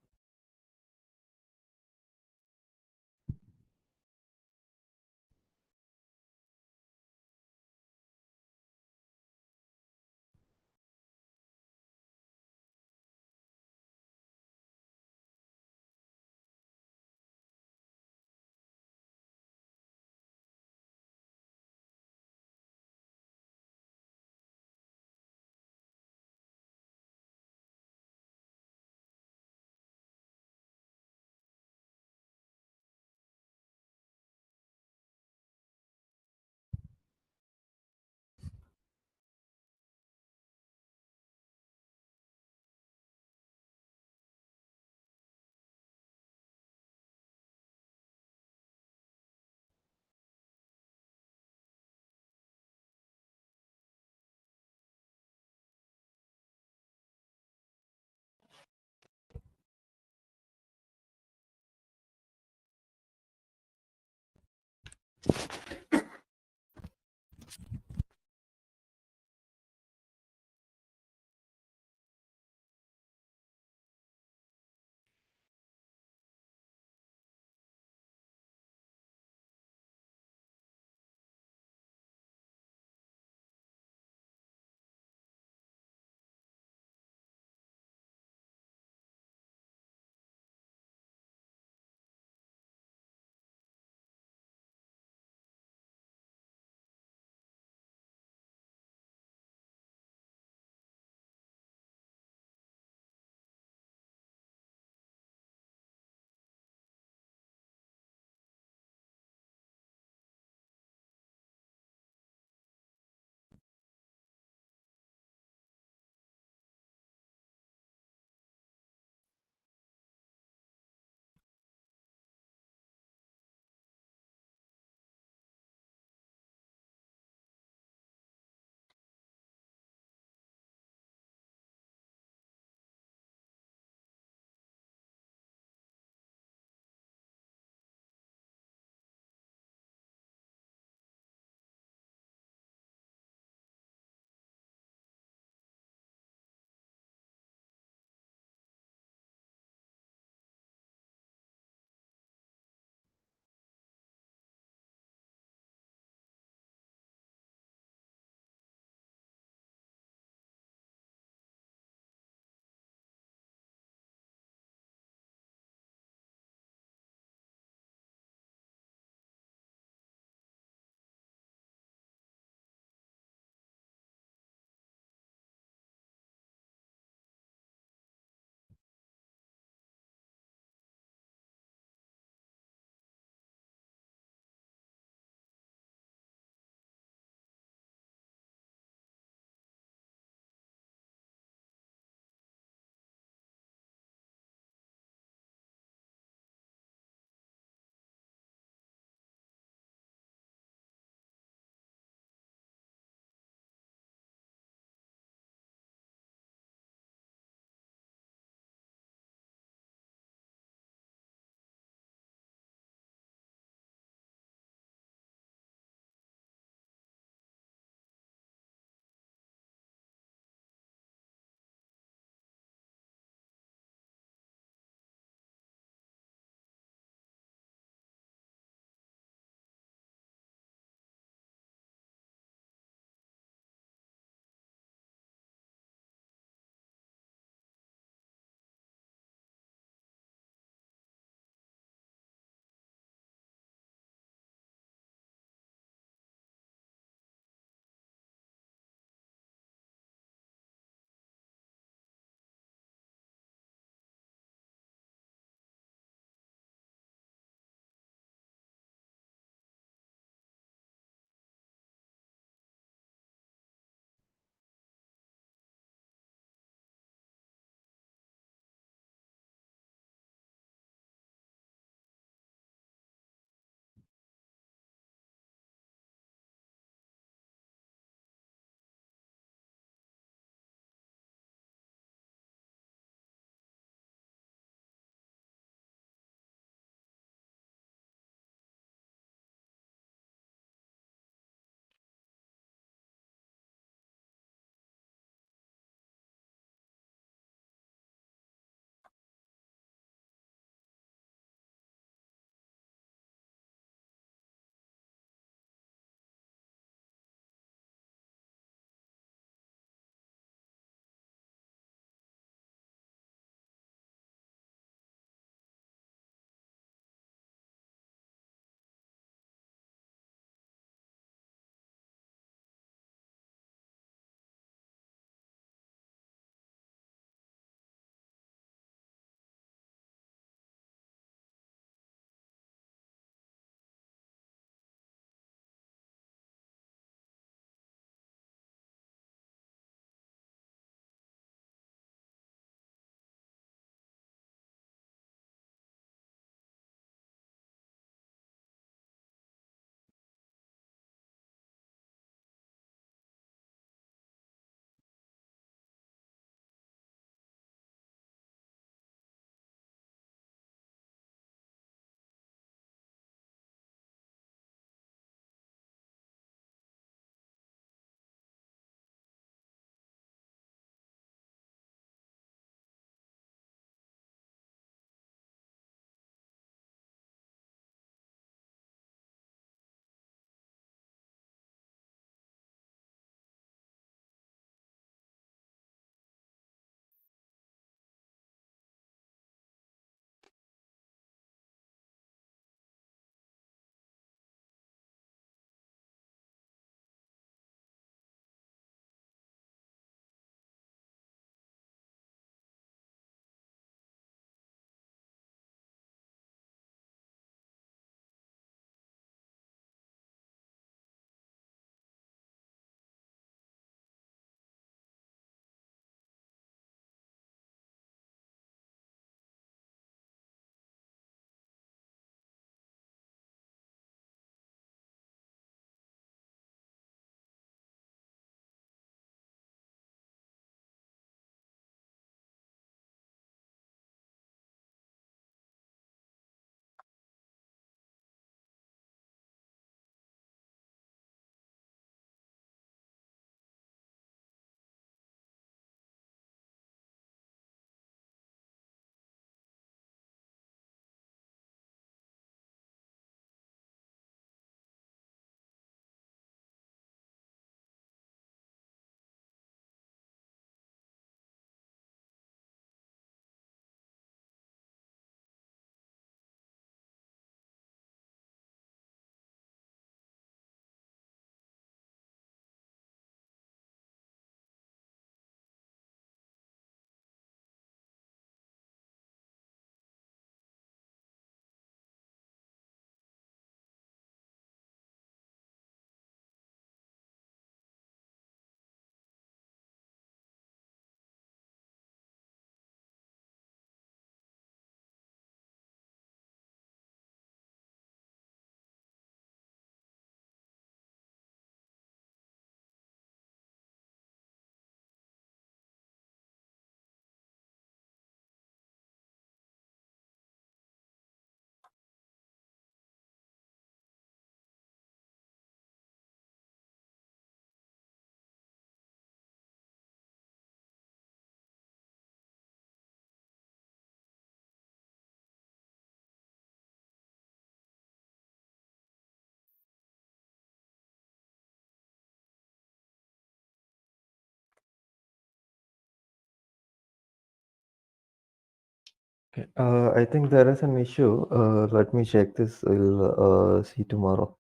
Okay. I think there is an issue. Let me check this. We'll see tomorrow.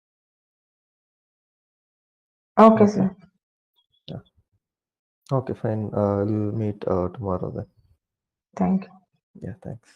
Okay, Okay. sir. Yeah. Okay, fine. We'll meet tomorrow then. Thank you. Yeah, thanks.